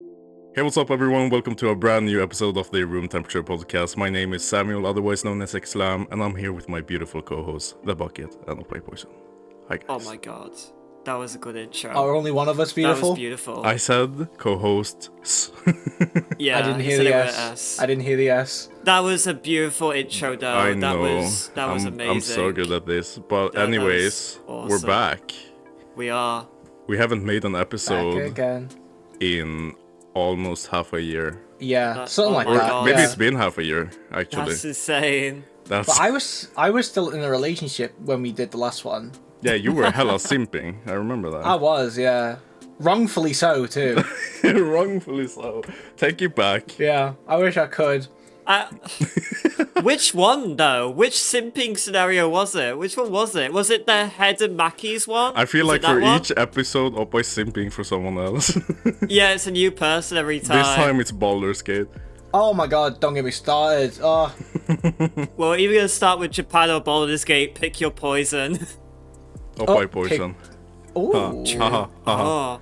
Hey, what's up, everyone? Welcome to a brand new episode of the Room Temperature Podcast. My name is Samuel, otherwise known as Zlam, and I'm here with my beautiful co-host, The Bucket, and Play Poison. Hi, guys. Oh my god, that was a good intro. Are only one of us beautiful? That was beautiful. I said co-hosts. Yeah, I didn't he hear said the it with S. I didn't hear the S. That was a beautiful intro, though. I know. That was amazing. I'm so good at this. But That anyways, was awesome. we're back. We are. We haven't made an Back episode again. in almost half a year. Yeah, something like oh Or my that. God. maybe yeah. it's been half a year, actually. That's insane. That's But I was still in a relationship when we did the last one. Yeah, you were hella simping. I remember that. I was, yeah. Wrongfully so, too. Wrongfully so. Take you back. Yeah, I wish I could. Which one, though? Which simping scenario was it? Which one was it? Was it the Head and Mackey's one? I feel Was like it that for one? each episode, Oppa is simping for someone else. Yeah, it's a new person every time. This time it's Baldur's Gate. Oh my god, don't get me started. Oh, Well, we're either going to start with Japan or Baldur's Gate. Pick your poison. Oppa poison. ooh. Haha, haha. Oh.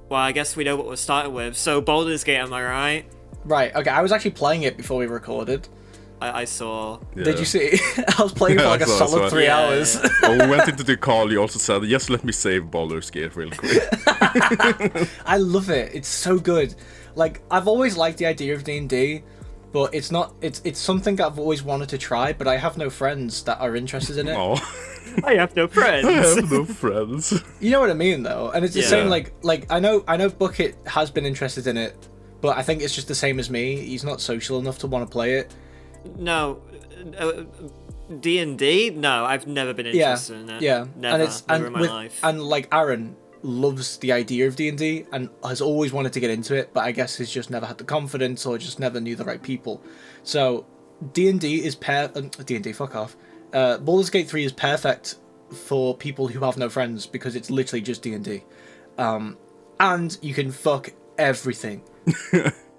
Well, I guess we know what we're starting with. So, Baldur's Gate, am I right? Right, okay, I was actually playing it before we recorded. I saw. Yeah. Did you see? I was playing for like a I saw, solid 3 Yeah, hours. yeah. When we went into the call, you also said, yes, let me save Baldur's Gate real quick. I love it. It's so good. Like, I've always liked the idea of D&D, but it's not. It's something I've always wanted to try, but I have no friends that are interested in it. Oh, I have no friends. I have no friends. You know what I mean, though. And it's the Yeah. same. Like I know Bucket has been interested in it, but I think it's just the same as me. He's not social enough to want to play it. No, D&D? No, I've never been interested in it. Yeah, Never, never in my life. And like Aaron loves the idea of D&D and has always wanted to get into it, but I guess he's just never had the confidence or just never knew the right people. So D&D is D&D, fuck off. Baldur's Gate 3 is perfect for people who have no friends because it's literally just D&D. And you can fuck everything.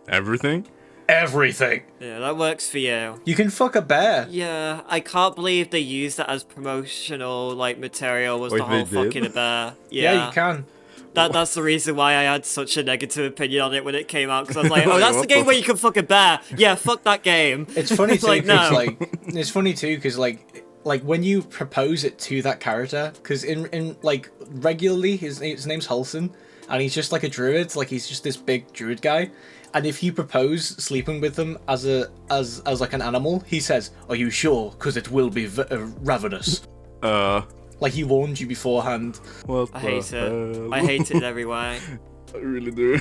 Everything? Everything. Yeah, that works for you. You can fuck a bear. Yeah, I can't believe they used that as promotional material. Was Wait, the whole they did? fucking a bear? Yeah, you can. That's the reason why I had such a negative opinion on it when it came out, because I was like, oh, that's the What game the where you can fuck a bear. Yeah, fuck that game. It's funny too, Like, because no. it's funny too, because like when you propose it to that character, because in like regularly his name's Hulson, and he's just like a druid, like he's just this big druid guy, and if you propose sleeping with him as like an animal, he says, "Are you sure? Because it will be ravenous." Like he warned you beforehand. What I hate the it. hell? I hate it in every way. I really do.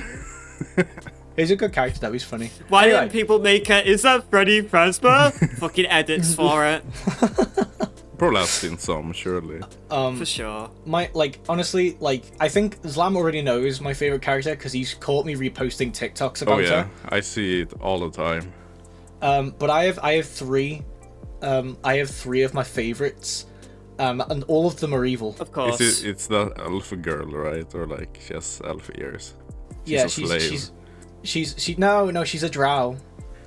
He's a good character though. He's funny. Why Anyway. didn't people make it? Is that Freddy Fazbear? Fucking edits for it. Probably have seen some, surely. For sure. My honestly, I think Zlam already knows my favorite character because he's caught me reposting TikToks about Oh yeah, her. I see it all the time. But I have three. I have three of my favorites, and all of them are evil. Of course. It's the elf girl, right? Or like she has elf ears. Yeah, a slave. no, she's a drow.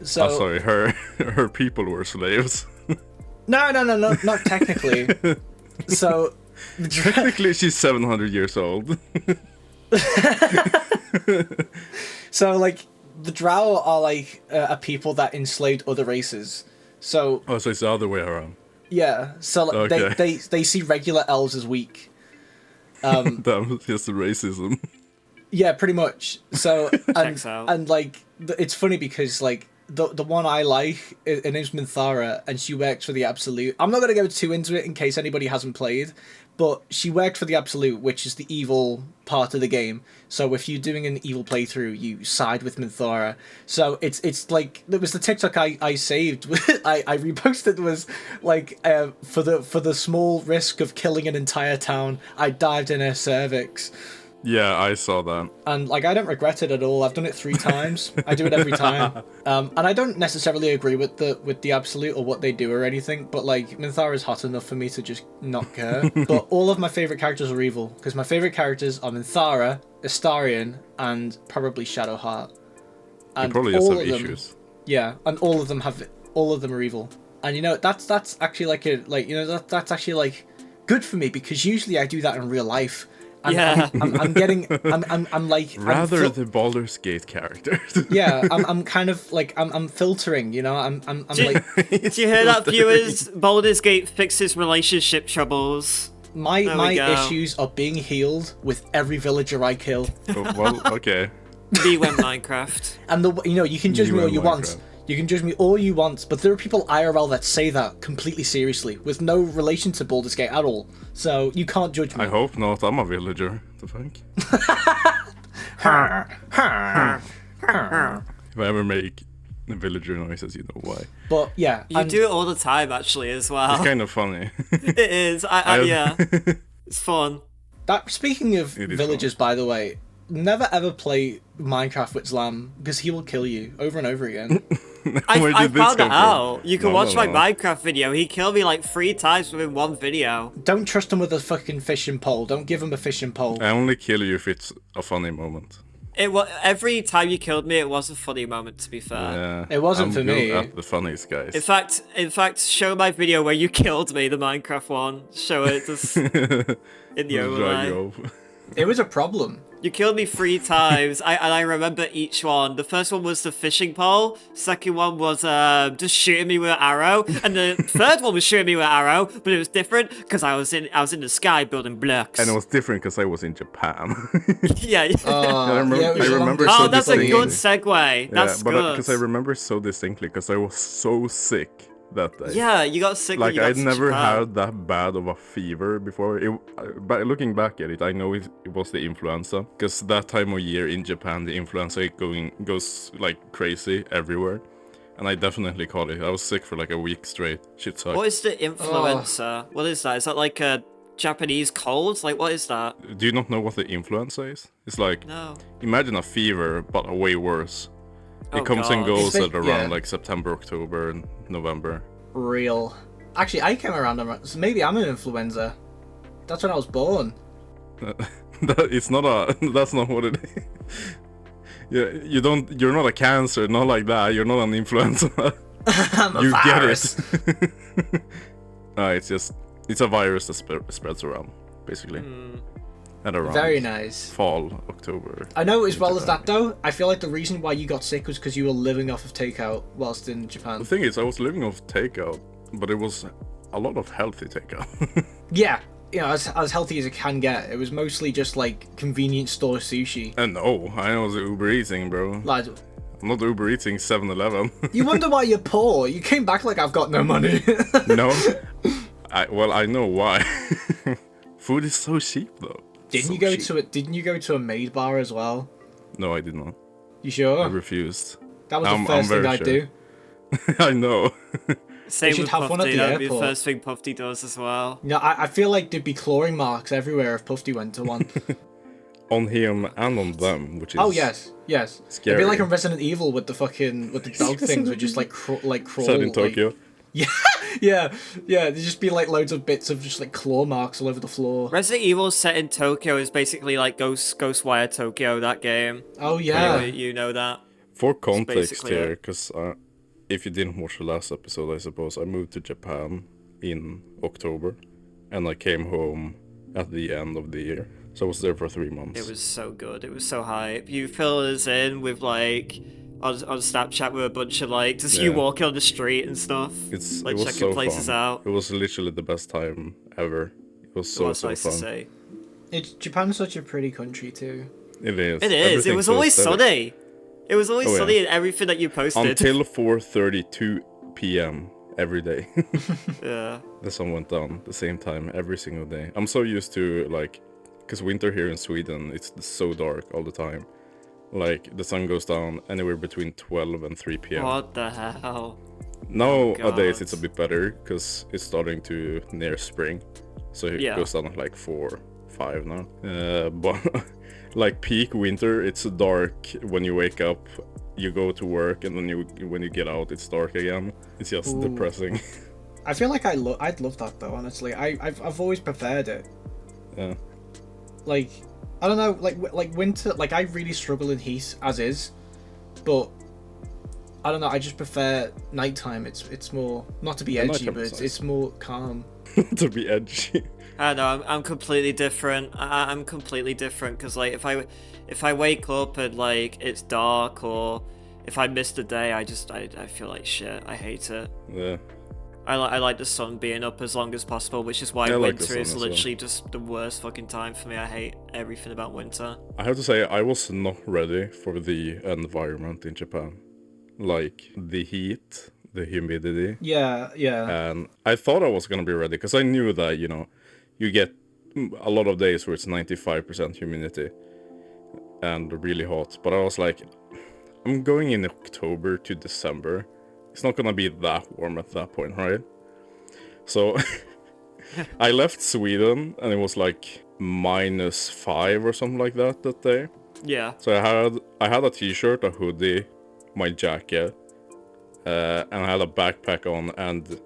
So Oh, sorry, her people were slaves. no, not technically. So the Technically, she's 700 years old. so like the drow are like a people that enslaved other races. So Oh, so it's the other way around. yeah, so like, Okay. they see regular elves as weak. That's just the racism. Yeah, pretty much. So Checks out. and like it's funny because like the one I like, her name's Minthara, and she works for the Absolute. I'm not gonna go too into it in case anybody hasn't played, but she worked for the Absolute, which is the evil part of the game. So if you're doing an evil playthrough, you side with Minthara. So it's like there was the TikTok I saved. I reposted was like for the small risk of killing an entire town, I dived in her cervix. Yeah, I saw that. And like I don't regret it at all. I've done it 3 times. I do it every time. And I don't necessarily agree with the Absolute or what they do or anything, but like Minthara is hot enough for me to just not care. But all of my favorite characters are evil because my favorite characters are Minthara, Astarion, and probably Shadowheart. He And probably has all some of them, issues. yeah, and all of them are evil. And you know that's actually that's actually like good for me because usually I do that in real life. I'm like Rather the Baldur's Gate character. yeah, I'm kind of like I'm filtering, you know. I'm like Do you hear that, viewers? Baldur's Gate fixes relationship troubles. my There we go. issues are being healed with every villager I kill. Oh, well, okay. Me went Minecraft. And you can judge You me all and you want. Minecraft. You can judge me all you want, but there are people IRL that say that completely seriously, with no relation to Baldur's Gate at all. So you can't judge me. I hope not. I'm a villager. The fuck? If I ever make villager noises, you know why. But yeah, You do it all the time, actually, as well. It's kind of funny. It is. Yeah. It's fun. that. Speaking of It is villagers, by the way, never ever play Minecraft with Zlam because he will kill you over and over again. Where I did this found come that from? out. You can No, watch no, my no. Minecraft video. He killed me like 3 times within one video. Don't trust him with a fucking fishing pole. Don't give him a fishing pole. I only kill you if it's a funny moment. It was every time you killed me. It was a funny moment, to be fair. Yeah, It wasn't I'm for good me. At the funniest guys. In fact, show my video where you killed me, the Minecraft one. Show it just in the Just drag overlay. you off. It was a problem. You killed me 3 times, and I remember each one. The first one was the fishing pole. Second one was just shooting me with an arrow, and the third one was shooting me with an arrow, but it was different because I was in the sky building blocks. And it was different because I was in Japan. yeah. I remember- it was I a long remember Oh, so that's a good distinctly. segue. That's but good. because I remember so distinctly because I was so sick that day. Yeah, you got sick. when Like you got I'd to never Japan. had that bad of a fever before. But looking back at it, I know it was the influenza because that time of year in Japan, the influenza goes like crazy everywhere, and I definitely caught it. I was sick for like a week straight. Shit sucked. What is the influenza? What is that? Is that like a Japanese cold? Like, what is that? Do you not know what the influenza is? It's like No. imagine a fever but way worse. Oh, It comes and God. goes It's at like- around yeah. like September, October, and November. Real. Actually, I came around. So maybe I'm an influenza. That's when I was born. It's not a. That's not what it is. Yeah, you don't. You're not a cancer. Not like that. You're not an influenza. I'm a You virus. get it. It's a virus that spreads around, basically. At around Very nice. fall, October. I know as well as Japan. that though. I feel like the reason why you got sick was because you were living off of takeout whilst in Japan. The thing is, I was living off takeout, but it was a lot of healthy takeout. Yeah, as healthy as it can get. It was mostly just like convenience store sushi. And no, I was Uber eating, bro. Like, I'm not Uber eating 7-Eleven. you wonder why you're poor. You came back like I've got no money. No. I know why. Food is so cheap though. Didn't you go to a maid bar as well? No, I did not. You I sure? refused. That was I'm the first thing very I'd sure. do. I know. Same should with have one at Pufty. the That'd be the airport. first thing Pufty does as well. You know, I feel like there'd be clawing marks everywhere if Pufty went to one. On him and on them, which is Oh yes. It'd Scary. be like in Resident Evil with the dog things would just like crawl. set in like- Tokyo. Yeah. There'd just be like loads of bits of just like claw marks all over the floor. Resident Evil set in Tokyo is basically like Ghostwire Tokyo, that game. Oh yeah. You know that. For context basically here, it. because if you didn't watch the last episode, I suppose I moved to Japan in October, and I came home at the end of the year. So I was there for 3 months. It was so good. It was so hype. You fill us in with like on Snapchat with a bunch of like just you Yeah. walking on the street and stuff. It like was checking so places fun. out. It was literally the best time ever. It was so Well, that's nice fun. to see. Japan's such a pretty country too. It is. It is. It Everything's was so always aesthetic. sunny. It was always Oh, yeah. sunny in everything that you posted. Until 4:32 p.m. every day. Yeah. The sun went down the same time every single day. I'm so used to like, because winter here in Sweden, it's so dark all the time. Like the sun goes down anywhere between 12 and 3 p.m. What the hell? Nowadays God. it's a bit better because it's starting to near spring, so it Yeah. goes down at like 4, 5 now. But like peak winter, it's dark when you wake up. You go to work and then when you get out, it's dark again. It's just Ooh. depressing. I feel like I'd love that though. Honestly, I've always preferred it. Yeah. Like I don't know, like winter. Like I really struggle in heat as is, but I don't know. I just prefer nighttime. It's more not to be Yeah, edgy, nighttime but is nice. it's more calm. To be edgy. I know I'm completely different. I'm completely different because like if I wake up and like it's dark or if I miss the day, I feel like shit. I hate it. Yeah. I like the sun being up as long as possible, which is why I like the winter sun is as well. literally just the worst fucking time for me. I hate everything about winter. I have to say, I was not ready for the environment in Japan. Like, the heat, the humidity. Yeah, yeah. And I thought I was gonna be ready, because I knew that, you know, you get a lot of days where it's 95% humidity and really hot. But I was like, I'm going in October to December. It's not gonna be that warm at that point, right? So I left Sweden and it was like -5 or something like that day. Yeah. So I had a t-shirt, a hoodie, my jacket, and I had a backpack on and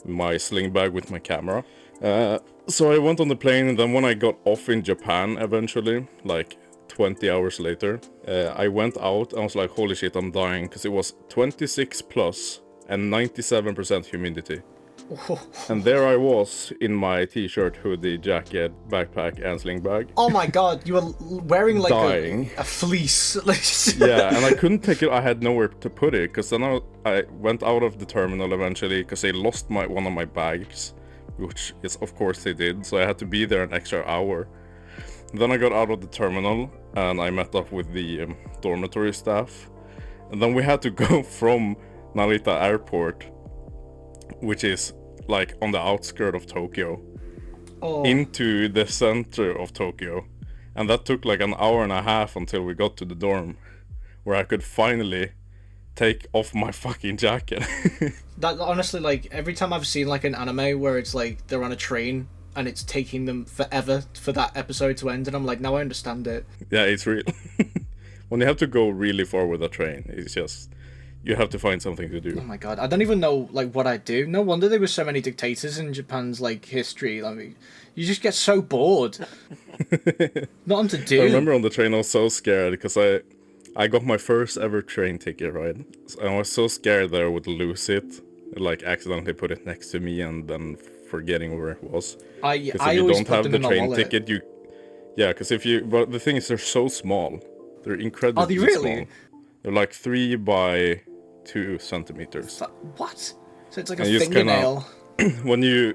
my sling bag with my camera. So I went on the plane, and then when I got off in Japan eventually, like 20 hours later, I went out and I was like, holy shit, I'm dying, because it was 26 plus and 97% humidity. And there I was in my t-shirt, hoodie, jacket, backpack, and sling bag. Oh my god, you were wearing like Dying. a fleece. Yeah, and I couldn't take it. I had nowhere to put it, because then I went out of the terminal eventually, because they lost one of my bags, which is of course they did. So I had to be there an extra hour. Then I got out of the terminal and I met up with the dormitory staff, and then we had to go from Narita Airport, which is like on the outskirts of Tokyo, into the center of Tokyo. And that took like an hour and a half until we got to the dorm, where I could finally take off my fucking jacket. That honestly, like every time I've seen like an anime where it's like they're on a train and it's taking them forever for that episode to end, and I'm like, now I understand it. Yeah, it's real. When you have to go really far with a train, it's just, you have to find something to do. Oh my god, I don't even know like what I do. No wonder there were so many dictators in Japan's like history. I mean, you just get so bored. Nothing to do. I remember on the train I was so scared, because I got my first ever train ticket, right? And I was so scared that I would lose it, like accidentally put it next to me and then forgetting where it was. Because if you always don't put have them the in my train wallet. ticket, because if you, but the thing is, they're so small. They're incredibly Are they really? small. They're like 3 by 2 centimeters. What? So it's like a And you just fingernail. When you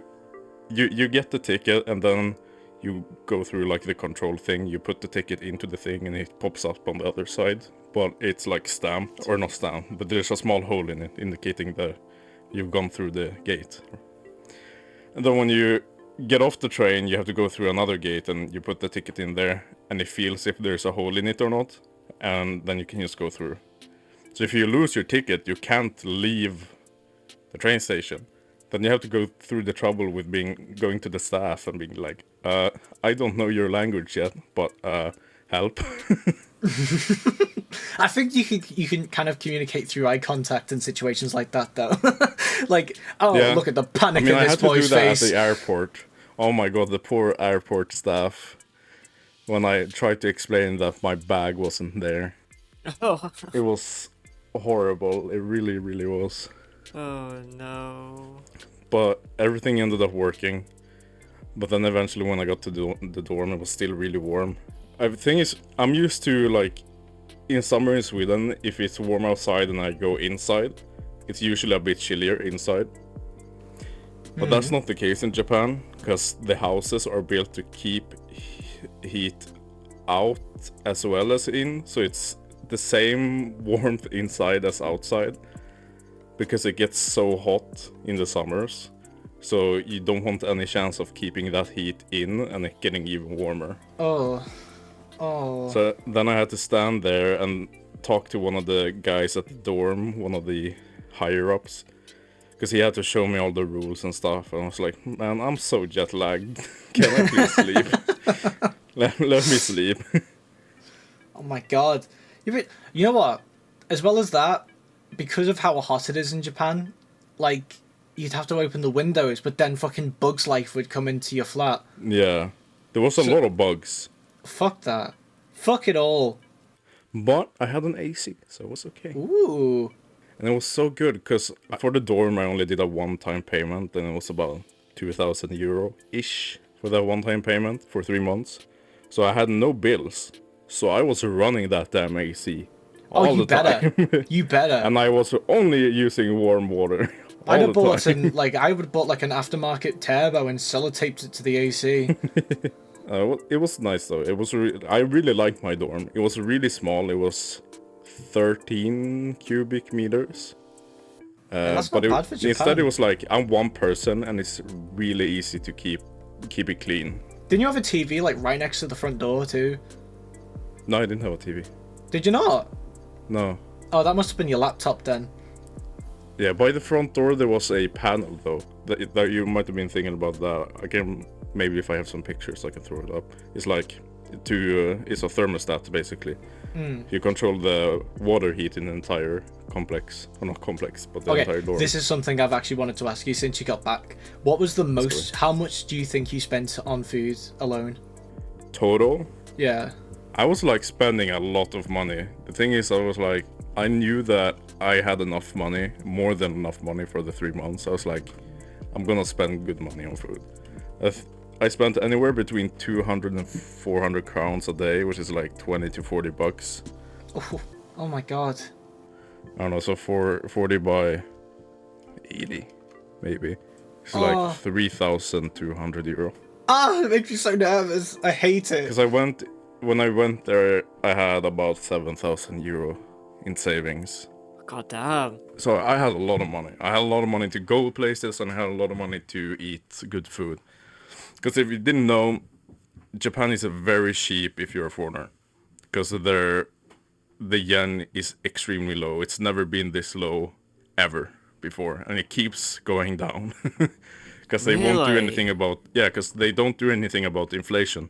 get the ticket, and then you go through like the control thing, you put the ticket into the thing and it pops up on the other side, but it's like stamped, or not stamped, but there's a small hole in it indicating that you've gone through the gate. And then when you get off the train, you have to go through another gate and you put the ticket in there, and it feels if there's a hole in it or not, and then you can just go through. So if you lose your ticket, you can't leave the train station. Then you have to go through the trouble with going to the staff and being like, I don't know your language yet, but help. I think you can kind of communicate through eye contact in situations like that, though. Like, Yeah. look at the panic I in had this to do boy's that face. at the airport. Oh my god, the poor airport staff. When I tried to explain that my bag wasn't there. Oh. It was horrible. It really, really was. Oh no. But everything ended up working. But then eventually when I got to the dorm, it was still really warm. The thing is, I'm used to, like, in summer in Sweden, if it's warm outside and I go inside, it's usually a bit chillier inside. But that's not the case in Japan, because the houses are built to keep heat out as well as in, so it's the same warmth inside as outside, because it gets so hot in the summers. So you don't want any chance of keeping that heat in and it getting even warmer. Oh. So then I had to stand there and talk to one of the guys at the dorm, one of the higher ups, because he had to show me all the rules and stuff. And I was like, man, I'm so jet lagged. Can I please sleep? let me sleep. Oh my god. You know what? As well as that, because of how hot it is in Japan, like, you'd have to open the windows, but then fucking Bugs Life would come into your flat. Yeah, there was a lot of bugs. Fuck that. Fuck it all. But I had an AC, so it was okay. Ooh. And it was so good because for the dorm I only did a one-time payment, and it was about 2,000 euro ish for that one-time payment for 3 months. So I had no bills. So I was running that damn AC all the time. You better. And I was only using warm water. I would have bought like an aftermarket turbo and sellotaped it to the AC. It was nice though. I really liked my dorm. It was really small. It was 13 cubic meters. That's not bad for Japan. Instead it was like I'm one person and it's really easy to keep it clean. Didn't you have a TV like right next to the front door too? No, I didn't have a TV. Did you not? No. Oh, that must have been your laptop then. Yeah, by the front door there was a panel though. That you might have been thinking about that. Again, maybe if I have some pictures I can throw it up. It's like it's a thermostat basically. You control the water heat in the entire complex. Or not complex, but the entire dorm. This is something I've actually wanted to ask you since you got back. What was the most... How much do you think you spent on food alone? Total? Yeah. I was like spending a lot of money. The thing is, I knew that I had enough money, more than enough money for the 3 months. I was like, I'm gonna spend good money on food. I spent anywhere between 200 and 400 crowns a day, which is like 20 to 40 bucks. Oh my god. I don't know, so 40 by 80, maybe. It's like 3,200 euro. It makes me so nervous. I hate it. Because when I went there, I had about 7,000 euro in savings. God damn. So I had a lot of money. I had a lot of money to go places, and I had a lot of money to eat good food. Because if you didn't know, Japan is very cheap if you're a foreigner. Because the yen is extremely low. It's never been this low ever before. And it keeps going down. Because they won't do anything about... Yeah, because they don't do anything about inflation.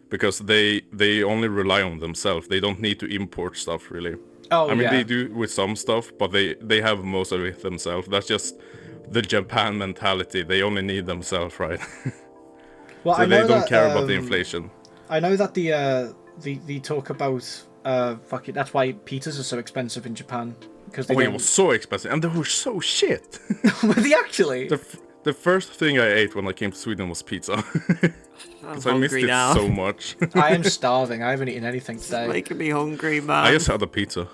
Because they only rely on themselves. They don't need to import stuff, really. I mean, they do with some stuff, but they have most of it themselves. That's just the Japan mentality. They only need themselves, right? Well, so they don't care about the inflation. I know that the talk about fuck it. That's why pizzas are so expensive in Japan, because it was so expensive, and they were so shit. Were they actually? The first thing I ate when I came to Sweden was pizza. Because I missed it so much. I am starving. I haven't eaten anything today. It's making me hungry, man. I just had a pizza.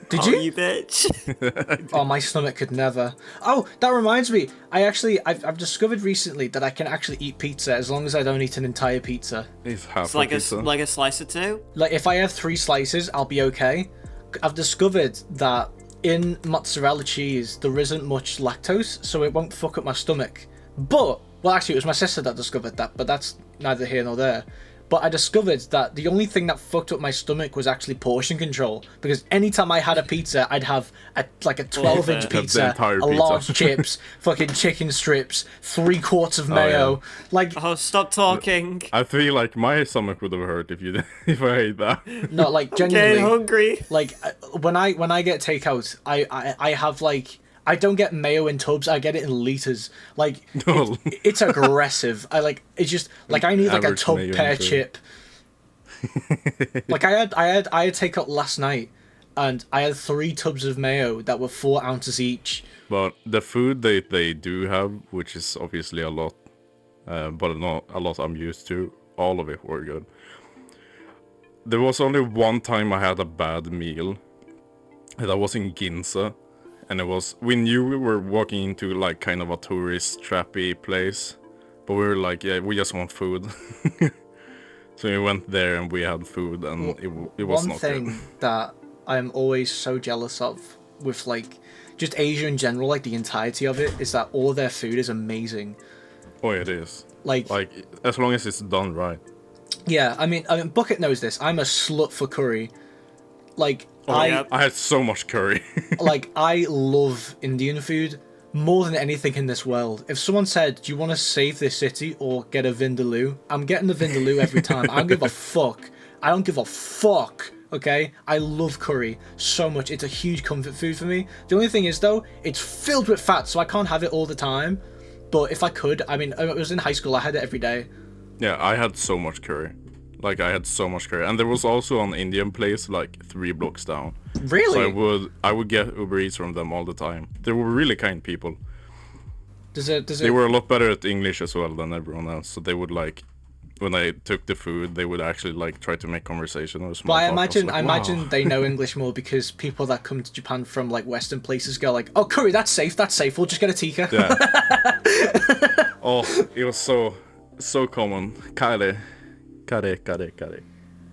Did you? You bitch. Oh, my stomach could never. Oh, that reminds me. I've discovered recently that I can actually eat pizza as long as I don't eat an entire pizza. It's half like pizza. like a slice or two? Like, if I have 3 slices, I'll be okay. I've discovered that in mozzarella cheese, there isn't much lactose, so it won't fuck up my stomach. But, well, actually, it was my sister that discovered that, but that's neither here nor there. But I discovered that the only thing that fucked up my stomach was actually portion control. Because anytime I had a pizza, I'd have a 12-inch pizza, large chips, fucking chicken strips, 3 quarts of mayo. Yeah. Stop talking. I feel like my stomach would have hurt if I ate that. No, like, genuinely. I'm hungry. Like, when I get takeout, I have, like... I don't get mayo in tubs. I get it in liters. Like, it's aggressive. It's just like I need like a tub per chip. Like I had takeout last night, and I had 3 tubs of mayo that were 4 ounces each. But the food they do have, which is obviously a lot, but not a lot I'm used to, all of it were good. There was only one time I had a bad meal. That was in Ginza. And we knew we were walking into like kind of a tourist trappy place, but we were like, yeah, we just want food. So we went there and we had food, and it was not good. One thing that I'm always so jealous of with like just Asia in general, like the entirety of it, is that all of their food is amazing. Oh, it is. Like as long as it's done right. Yeah, I mean, Bucket knows this. I'm a slut for curry. Like. I had so much curry. Like, I love Indian food more than anything in this world. If someone said, do you want to save this city or get a vindaloo? I'm getting the vindaloo every time. I don't give a fuck. I don't give a fuck, okay? I love curry so much. It's a huge comfort food for me. The only thing is, though, it's filled with fat, so I can't have it all the time. But if I could, I mean, I was in high school, I had it every day. Yeah, I had so much curry. Like I had so much curry, and there was also an Indian place like 3 blocks down. Really? So I would get Uber Eats from them all the time. They were really kind people. They were a lot better at English as well than everyone else. So they would like, when I took the food, they would actually like try to make conversation or small But I talk. imagine, imagine they know English more because people that come to Japan from like Western places go like, "Oh, curry, that's safe. We'll just get a tikka." Yeah. Oh, it was so common. Kare.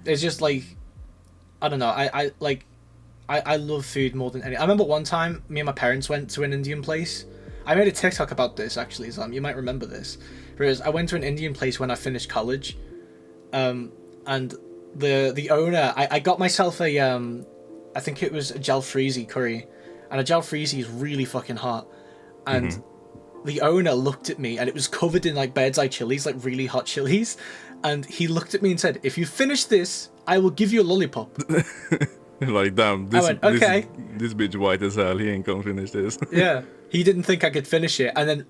It's just like, I don't know. I love food more than any. I remember one time me and my parents went to an Indian place. I made a TikTok about this actually, Zlam. You might remember this. Whereas I went to an Indian place when I finished college, and the owner, I got myself a I think it was a jalfrezi curry, and a jalfrezi is really fucking hot, and the owner looked at me and it was covered in like bird's eye chilies, like really hot chilies, and he looked at me and said, "If you finish this, I will give you a lollipop." Like, damn, okay. This bitch white as hell, he ain't gonna finish this. Yeah, he didn't think I could finish it, and then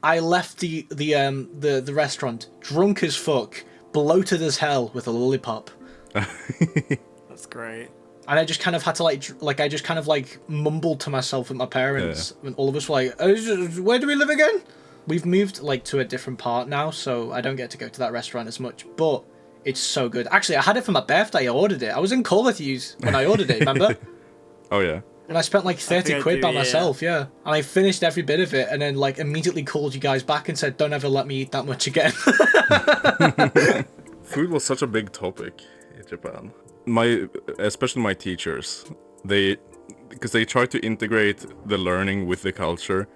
I left the restaurant drunk as fuck, bloated as hell with a lollipop. That's great. And I just kind of had to I just kind of mumbled to myself with my parents, and all of us were like, "Where do we live again?" We've moved like to a different part now, so I don't get to go to that restaurant as much, but it's so good. Actually, I had it for my birthday. I ordered it. I was in Call of Duty when I ordered it. Remember? Oh yeah. And I spent like 30 quid by myself, yeah. And I finished every bit of it and then like immediately called you guys back and said, "Don't ever let me eat that much again." Food was such a big topic in Japan. Especially my teachers, because they try to integrate the learning with the culture.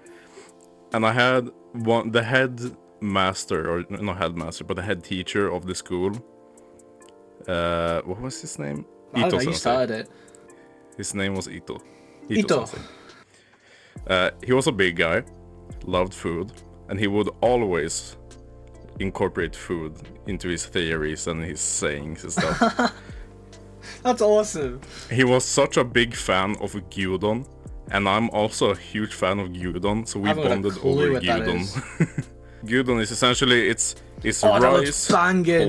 And I had the head master, or not headmaster, but the head teacher of the school. What was his name? I don't know, you started it. His name was Ito. Ito. He was a big guy, loved food, and he would always incorporate food into his theories and his sayings and stuff. That's awesome. He was such a big fan of gyudon, and I'm also a huge fan of gyudon, so we bonded over gyudon. Gyudon is essentially it's rice,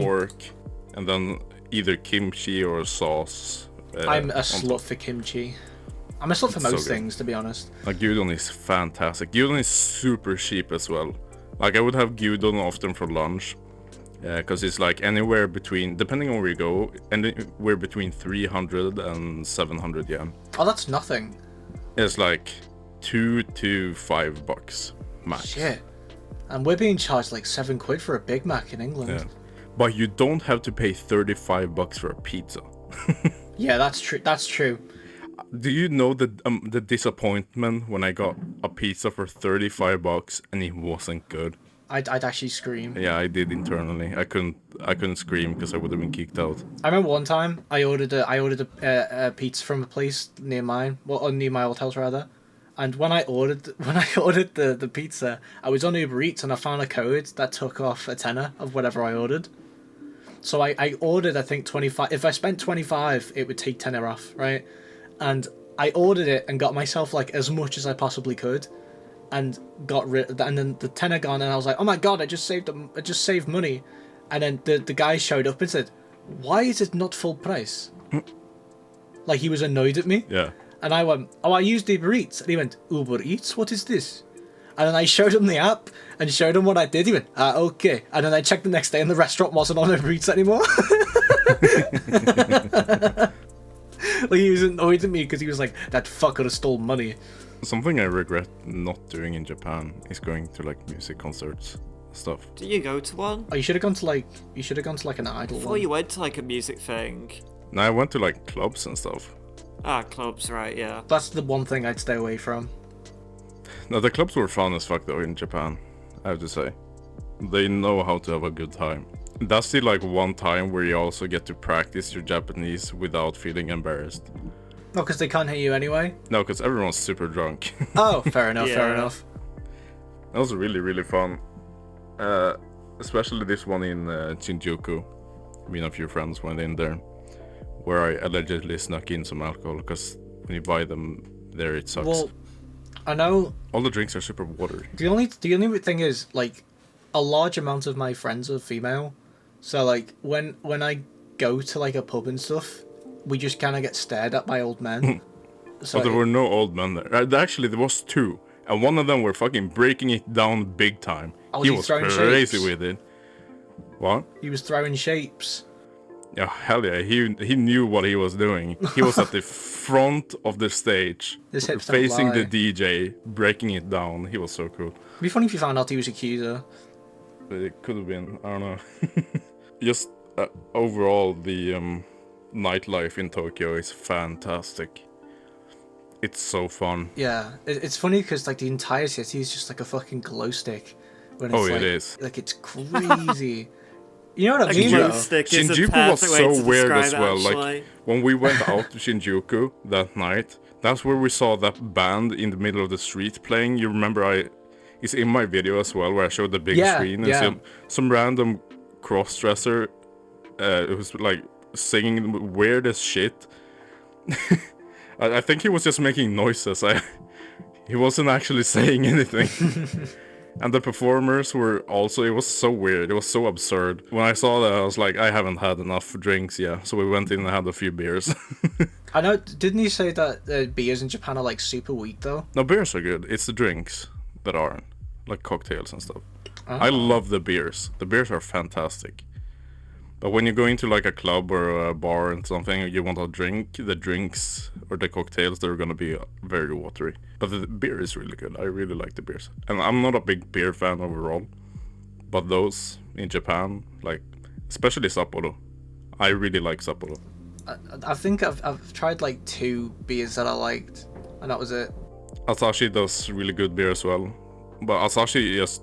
pork, and then either kimchi or sauce. I'm a slut for kimchi. I'm a slut for most things, to be honest. Like, gyudon is fantastic. Gyudon is super cheap as well. Like, I would have gyudon often for lunch, because it's like anywhere between, depending on where you go, anywhere between 300 and 700 yen. Oh, that's nothing. It's like $2 to $5 max. Shit. And we're being charged like 7 quid for a Big Mac in England. Yeah. But you don't have to pay $35 for a pizza. Yeah, that's true. That's true. Do you know the disappointment when I got a pizza for $35 and it wasn't good? I'd actually scream. Yeah, I did internally. I couldn't scream because I would have been kicked out. I remember one time I ordered a pizza from a place near mine, near my old house rather. And when I ordered the pizza, I was on Uber Eats and I found a code that took off a tenner of whatever I ordered. So I ordered, I think 25. If I spent 25, it would take tenner off, right? And I ordered it and got myself like as much as I possibly could, and and then the tenner gone, and I was like, "Oh my god, I just saved money." And then the guy showed up and said, "Why is it not full price?" Like, he was annoyed at me. Yeah. And I went, "Oh, I used Uber Eats." And he went, "Uber Eats? What is this?" And then I showed him the app and showed him what I did. He went, "Okay." And then I checked the next day and the restaurant wasn't on Uber Eats anymore. Like, he was annoyed at me because he was like, "That fucker stole money." Something I regret not doing in Japan is going to like music concerts stuff. Did you go to one? Oh, you should have gone to like an idol Before one. you went to like a music thing. No, I went to like clubs and stuff. Ah, clubs, right, yeah. That's the one thing I'd stay away from. No, the clubs were fun as fuck though in Japan, I have to say. They know how to have a good time. That's the like one time where you also get to practice your Japanese without feeling embarrassed. No, because they can't hear you anyway. No, because everyone's super drunk. Oh, fair enough, Yeah. fair enough. That was really, really fun. Especially this one in Shinjuku. Me and a few friends went in there, where I allegedly snuck in some alcohol, because when you buy them there, it sucks. Well, I know all the drinks are super watery. the only thing is, like, a large amount of my friends are female, So like when I go to like a pub and stuff, we just kind of get stared at by old men. So But there were no old men there. Actually, there was two, and one of them were fucking breaking it down big time. Oh, He was he was throwing crazy shapes? with it. What? he was throwing shapes. Yeah, hell yeah. He knew what he was doing. He was at the front of the stage, This hips don't facing the lie. DJ, breaking it down. He was so cool. It'd be funny if you found out he was accuser. It could have been. I don't know. Just overall, the nightlife in Tokyo is fantastic. It's so fun. Yeah, it's funny because like the entire city is just like a fucking glow stick. When it's Oh, like, it is. Like it's crazy. You know what I A mean? glow Though? stick is a Shinjuku was perfect way so to weird describe as it, well. actually. Like when we went out to Shinjuku that night, that's where we saw that band in the middle of the street playing. You remember it's in my video as well, where I showed the big screen and some random cross-dresser who's like singing weird as shit. I think he was just making noises. He wasn't actually saying anything. And the performers were also, it was so weird, it was so absurd. When I saw that, I was like, I haven't had enough drinks yet. So we went in and had a few beers. I know. Didn't you say that beers in Japan are like super weak though? No, beers are good. It's the drinks that aren't. Like cocktails and stuff. Oh. I love the beers. The beers are fantastic. But when you go into like a club or a bar and something, you want to drink, the drinks or the cocktails, they're gonna be very watery. But the beer is really good. I really like the beers. And I'm not a big beer fan overall. But those in Japan, like, especially Sapporo. I really like Sapporo. I think I've tried like 2 beers that I liked, and that was it. Asahi does really good beer as well. But Asahi, just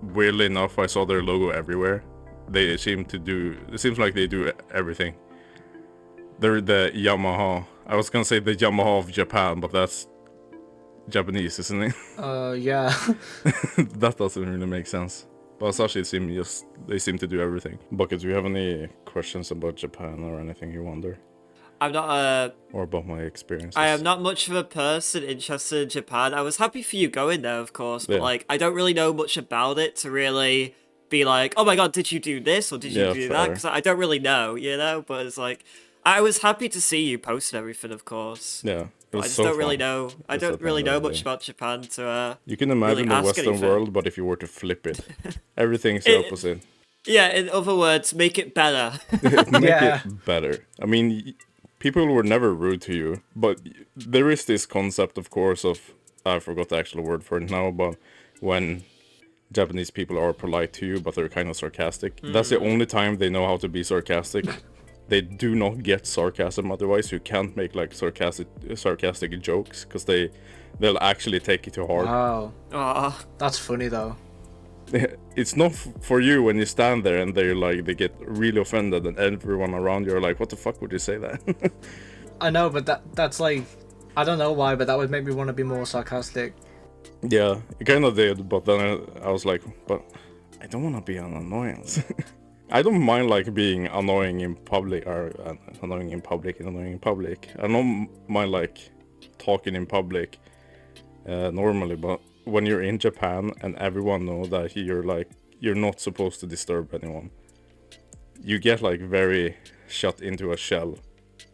weirdly enough, I saw their logo everywhere. They seem to do, it seems like they do everything. They're the Yamaha. I was gonna say the Yamaha of Japan, but that's Japanese, isn't it? Yeah. That doesn't really make sense. But Asahi they seem to do everything. Bucket, do you have any questions about Japan or anything you wonder? I'm not Or about my experiences? I am not much of a person interested in Japan. I was happy for you going there, of course, but Yeah. like I don't really know much about it to really be like, oh my god, did you do this or did you Yeah, do that? fair. Because I don't really know, you know. But it's like I was happy to see you post everything, of course. Yeah, it But I was just so don't really fun. know. I Just at don't the really end of know the much day. about Japan to You can imagine really the ask Western anything. world, but if you were to flip it, everything's the opposite. Yeah, in other words, make it better. Make Yeah. it better. I mean, people were never rude to you, but there is this concept, of course, of, I forgot the actual word for it now, but when Japanese people are polite to you, but they're kind of sarcastic. That's the only time they know how to be sarcastic. They do not get sarcasm otherwise. You can't make like sarcastic jokes because they'll actually take it to heart. Wow. Aw. That's funny though. It's not for you when you stand there and they get really offended and everyone around you are like, what the fuck would you say that? I know, but that's like, I don't know why, but that would make me want to be more sarcastic. Yeah, it kind of did, but then I was like, but I don't want to be an annoyance. I don't mind like being annoying in public or annoying in public and annoying in public. I don't mind like talking in public normally, but when you're in Japan and everyone know that you're not supposed to disturb anyone, you get like very shut into a shell.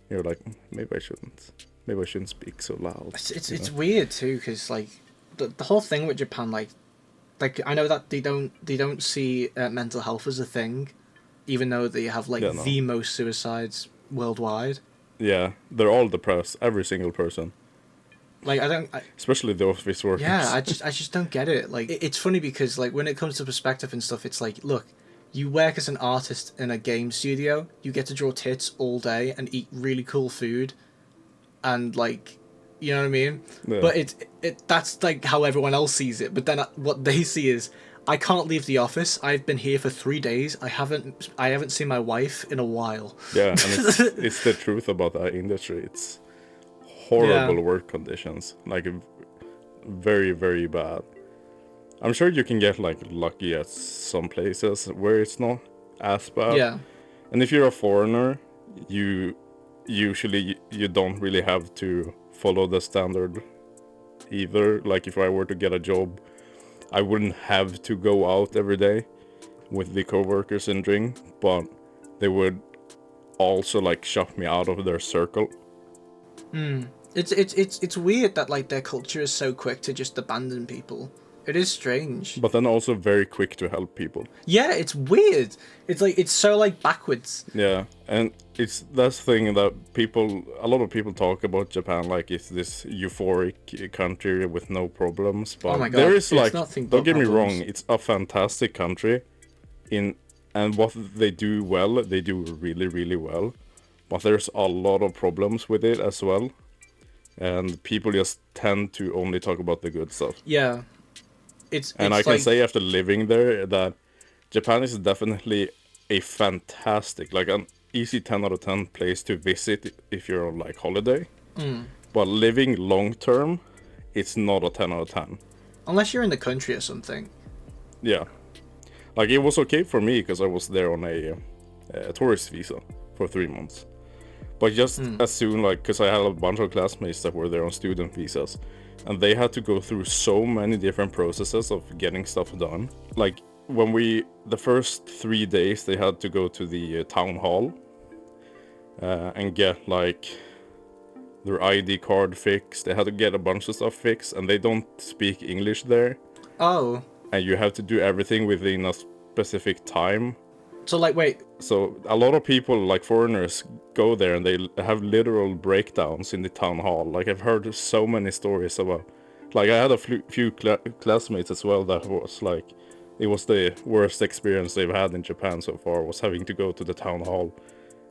You're like, maybe I shouldn't speak so loud. It's weird too, because like the whole thing with Japan, like I know that they don't see mental health as a thing, even though they have like the most suicides worldwide. Yeah, they're all depressed, every single person. Like Especially the office workers. Yeah, I just don't get it. Like it's funny because like when it comes to perspective and stuff, it's like, look, you work as an artist in a game studio, you get to draw tits all day and eat really cool food, and like, you know what I mean? Yeah. But it that's like how everyone else sees it. But then what they see is, I can't leave the office. I've been here for 3 days. I haven't seen my wife in a while. Yeah, and it's the truth about that industry. It's horrible work conditions, like very, very bad. I'm sure you can get like lucky at some places where it's not as bad. Yeah. And if you're a foreigner, you don't really have to follow the standard either. Like if I were to get a job, I wouldn't have to go out every day. with the coworkers and drink, but they would also like shut me out of their circle. It's weird that like their culture is so quick to just abandon people. It is strange. But then also very quick to help people. Yeah, it's weird. It's like it's so like backwards. Yeah, and it's that thing that a lot of people talk about Japan like it's this euphoric country with no problems. But Oh my God, there is it's like, nothing don't but get me problems. wrong, it's a fantastic country, and what they do well, they do really really well. But there's a lot of problems with it as well, and people just tend to only talk about the good stuff. Yeah. And I can say after living there that Japan is definitely a fantastic, like an easy 10 out of 10 place to visit if you're on like holiday. But living long term, it's not a 10 out of 10. Unless you're in the country or something. Yeah. Like it was okay for me because I was there on a tourist visa for 3 months. But just as soon, like, because I had a bunch of classmates that were there on student visas, and they had to go through so many different processes of getting stuff done. Like, the first 3 days, they had to go to the town hall and get, like, their ID card fixed. They had to get a bunch of stuff fixed, and they don't speak English there. Oh. And you have to do everything within a specific time. So like wait. So a lot of people, like foreigners, go there and they have literal breakdowns in the town hall. Like I've heard so many stories about. Like I had a few classmates as well that was like, it was the worst experience they've had in Japan so far, was having to go to the town hall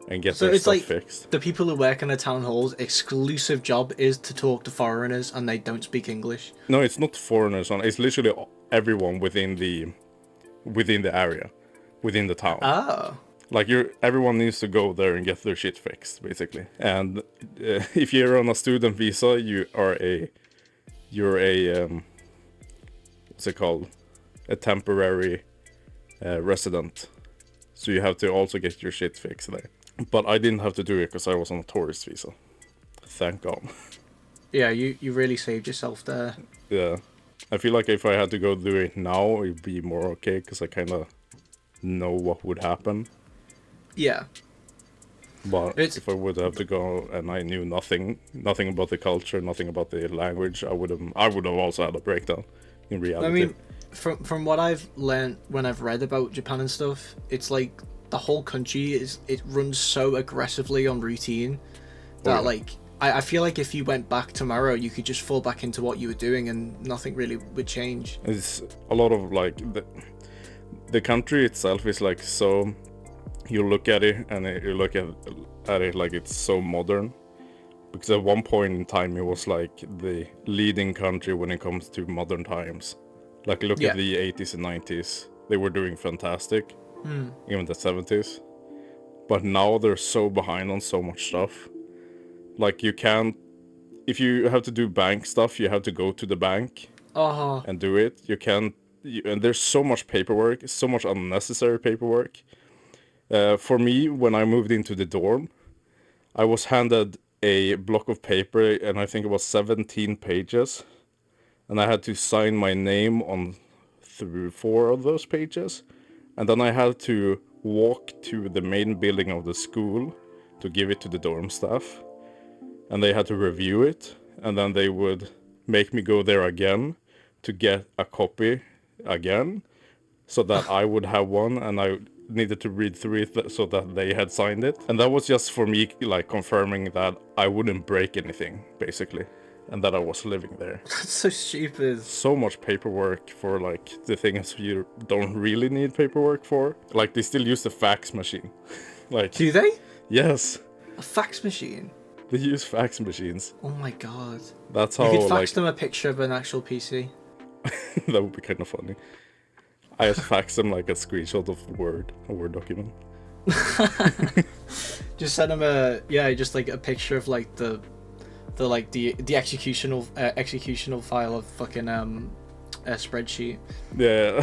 and get their stuff fixed. The people who work in the town halls' exclusive job is to talk to foreigners, and they don't speak English. No, it's not foreigners. It's literally everyone within the area, within the town. Oh. Like everyone needs to go there and get their shit fixed, basically. And if you're on a student visa, you're a what's it called? A temporary resident. So you have to also get your shit fixed there. But I didn't have to do it because I was on a tourist visa. Thank God. Yeah, you really saved yourself there. Yeah. I feel like if I had to go do it now, it'd be more okay because I kind of know what would happen. Yeah. But if I would have to go and I knew nothing about the culture, nothing about the language, I would have also had a breakdown in reality. I mean, from what I've learned when I've read about Japan and stuff, it's like the whole country it runs so aggressively on routine that like I feel like if you went back tomorrow, you could just fall back into what you were doing and nothing really would change. It's a lot of like the country itself is like so. You look at it and you look at it like it's so modern, because at one point in time it was like the leading country when it comes to modern times. Like look at the 80s and 90s, they were doing fantastic, even the 70s. But now they're so behind on so much stuff. Like you can't, if you have to do bank stuff, you have to go to the bank and do it. You can't, and there's so much paperwork, so much unnecessary paperwork. For me, when I moved into the dorm, I was handed a block of paper, and I think it was 17 pages, and I had to sign my name on 4 of those pages, and then I had to walk to the main building of the school to give it to the dorm staff, and they had to review it, and then they would make me go there again to get a copy again, so that I would have one, and I needed to read through it so that they had signed it. And that was just for me, like, confirming that I wouldn't break anything, basically, and that I was living there. That's so stupid. So much paperwork for, like, the things you don't really need paperwork for. Like, they still use the fax machine. Like, do they? Yes. A fax machine? They use fax machines. Oh my god. That's how, you could fax like, them a picture of an actual PC. That would be kind of funny. I just fax them like a screenshot of a Word document. Just send them just like a picture of like the executional file of fucking a spreadsheet. Yeah,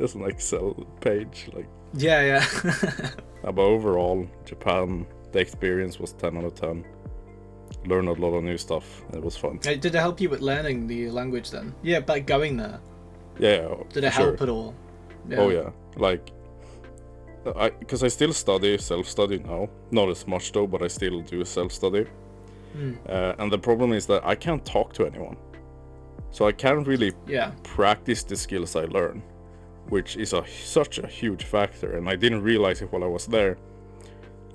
just an Excel page, like. Yeah. But overall, Japan, the experience was 10 out of 10. Learned a lot of new stuff. It was fun. Did it help you with learning the language then? Yeah, by going there. Yeah. Did it help at all? Oh yeah, like because I still study self-study now. Not as much though, but I still do self-study. And the problem is that I can't talk to anyone, so I can't really practice the skills I learn, which is such a huge factor. And I didn't realize it while I was there.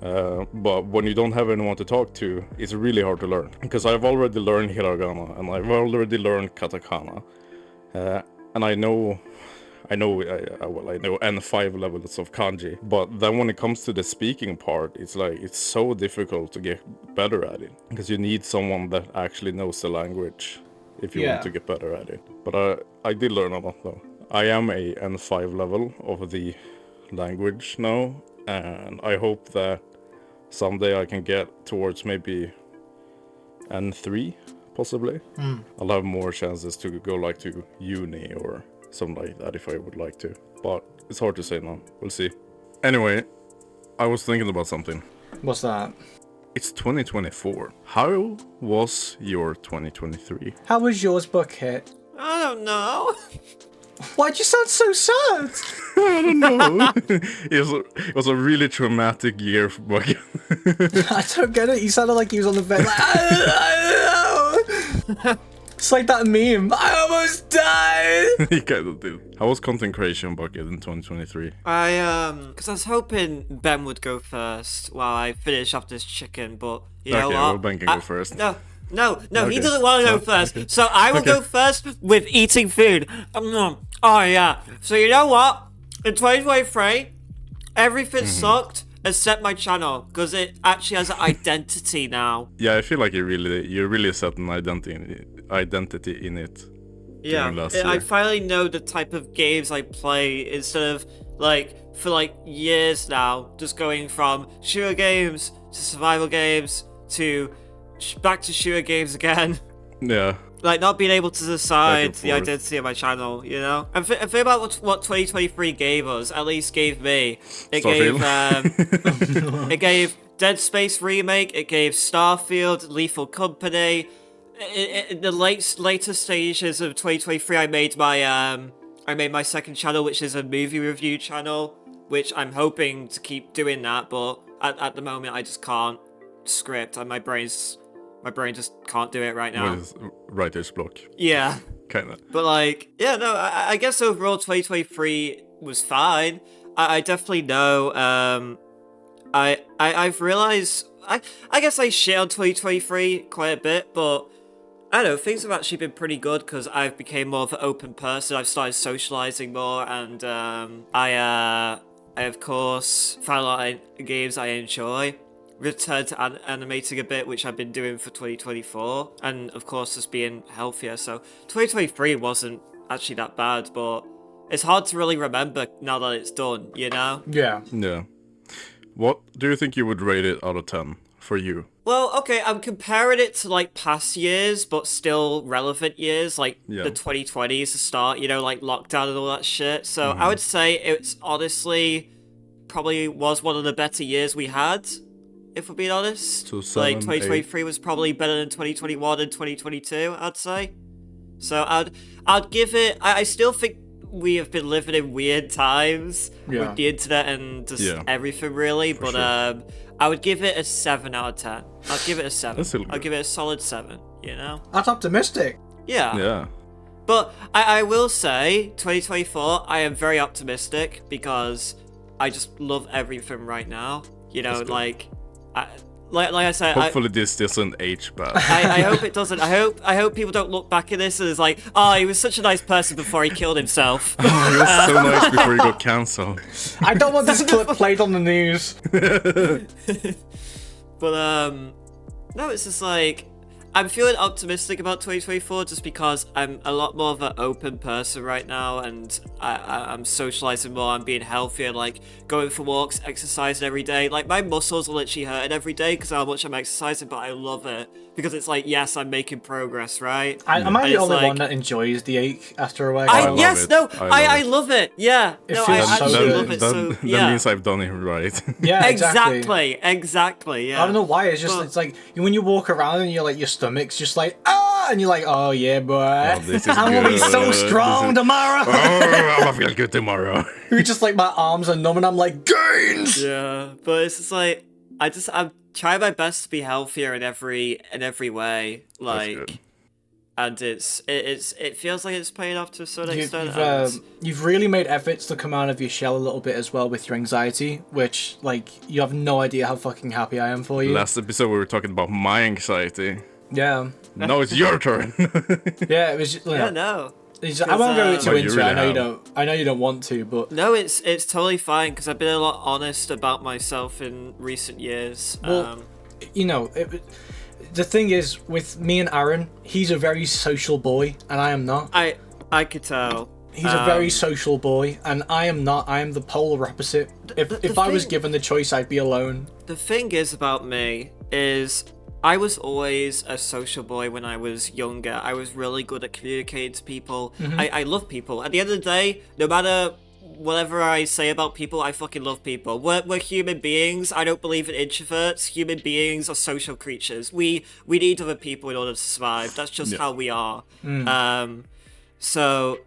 But when you don't have anyone to talk to, it's really hard to learn. Because I've already learned hiragana and I've already learned katakana, and I know N5 levels of kanji. But then when it comes to the speaking part, it's so difficult to get better at it, because you need someone that actually knows the language if you want to get better at it. But I did learn a lot though. I am a N5 level of the language now, and I hope that someday I can get towards maybe N3, possibly. I'll have more chances to go like to uni or something like that if I would like to. But it's hard to say now. We'll see. Anyway, I was thinking about something. What's that? It's 2024. How was your 2023? How was yours, Bucket? I don't know. Why'd you sound so sad? I don't know. It was a really traumatic year for Bucket. I don't get it. You sounded like he was on the bed. Like, I don't know. It's like that meme. I almost died. He kind of did. How was content creation, Bucket, in 2023? Because I was hoping Ben would go first while I finish off this chicken, but you know what? Well, Ben can go first. No, Okay. he doesn't want to go first. Okay. So I will go first with eating food. Oh yeah. So you know what? In 2023, everything sucked except my channel, because it actually has an identity now. Yeah, I feel like you really set an identity in it. Yeah, Last year. I finally know the type of games I play, instead of for years now, just going from shooter games to survival games to back to shooter games again. Yeah. Like, not being able to decide the forth. identity of my channel, you know? And think about what 2023 gave us, at least gave me. It Starfield. it gave Dead Space Remake, it gave Starfield, Lethal Company. In the later stages of 2023, I made my second channel, which is a movie review channel, which I'm hoping to keep doing that, but at the moment I just can't script, and my brain just can't do it right now. With writer's block. Yeah. Kinda. But I guess overall 2023 was fine. I definitely know, I've realized, I guess I shit on 2023 quite a bit, but I don't know, things have actually been pretty good because I've become more of an open person. I've started socializing more, and I of course found a lot of games I enjoy. Returned to animating a bit, which I've been doing for 2024, and of course just being healthier. So 2023 wasn't actually that bad, but it's hard to really remember now that it's done, you know? Yeah. Yeah. What do you think you would rate it out of 10 for you? Well, okay, I'm comparing it to past years, but still relevant years, the 2020s to start, you know, lockdown and all that shit. So I would say it's honestly probably was one of the better years we had, if we're being honest. So 7, 2023 was probably better than 2021 and 2022, I'd say. So I'd give it. I still think we have been living in weird times with the internet and just everything, really. But sure. I would give it a 7 out of 10. I'd give it a 7. That's still I'd good. give it a solid 7. You know. That's optimistic. Yeah. Yeah. But I will say, 2024, I am very optimistic because I just love everything right now. You know, like I said, Hopefully this doesn't age bad. I hope it doesn't. I hope people don't look back at this and it's like, oh, he was such a nice person before he killed himself. He was so nice before he got cancelled. I don't want this clip played on the news. But no, it's just like, I'm feeling optimistic about 2024 just because I'm a lot more of an open person right now, and I'm socializing more, I'm being healthier, going for walks, exercising every day. My muscles are literally hurting every day because of how much I'm exercising, but I love it because it's yes, I'm making progress, right? Am I the only one that enjoys the ache after a workout? I love it. Yeah. It no, feels I so actually good. love it. That means I've done it right. Yeah, Exactly. Yeah. I don't know why. It's just it's when you walk around and you're your stomach's just And you're like, oh yeah, boy. Oh, this is I'm gonna be so good. strong tomorrow. Oh, I'm gonna feel good tomorrow. You're just like, my arms are numb and I'm like, gains! Yeah, but it's just like I'm trying my best to be healthier in every way. Like, good. and it feels like it's paying off to a certain extent. You've really made efforts to come out of your shell a little bit as well with your anxiety, which, like, you have no idea how fucking happy I am for you. Last episode we were talking about my anxiety. Yeah. Now it's your turn. Yeah, it was. Yeah, no. I won't go too But you into really it. I know you have. don't. I know you don't want to, but No, it's totally fine because I've been a lot honest about myself in recent years. Well, you know, the thing is with me and Aaron, he's a very social boy, and I am not. I could tell. He's a very social boy, and I am not. I am the polar opposite. If I was given the choice, I'd be alone. The thing is about me is I was always a social boy when I was younger. I was really good at communicating to people. I love people. At the end of the day, no matter whatever I say about people, I fucking love people. We're human beings. I don't believe in introverts. Human beings are social creatures. We need other people in order to survive. That's just how we are. So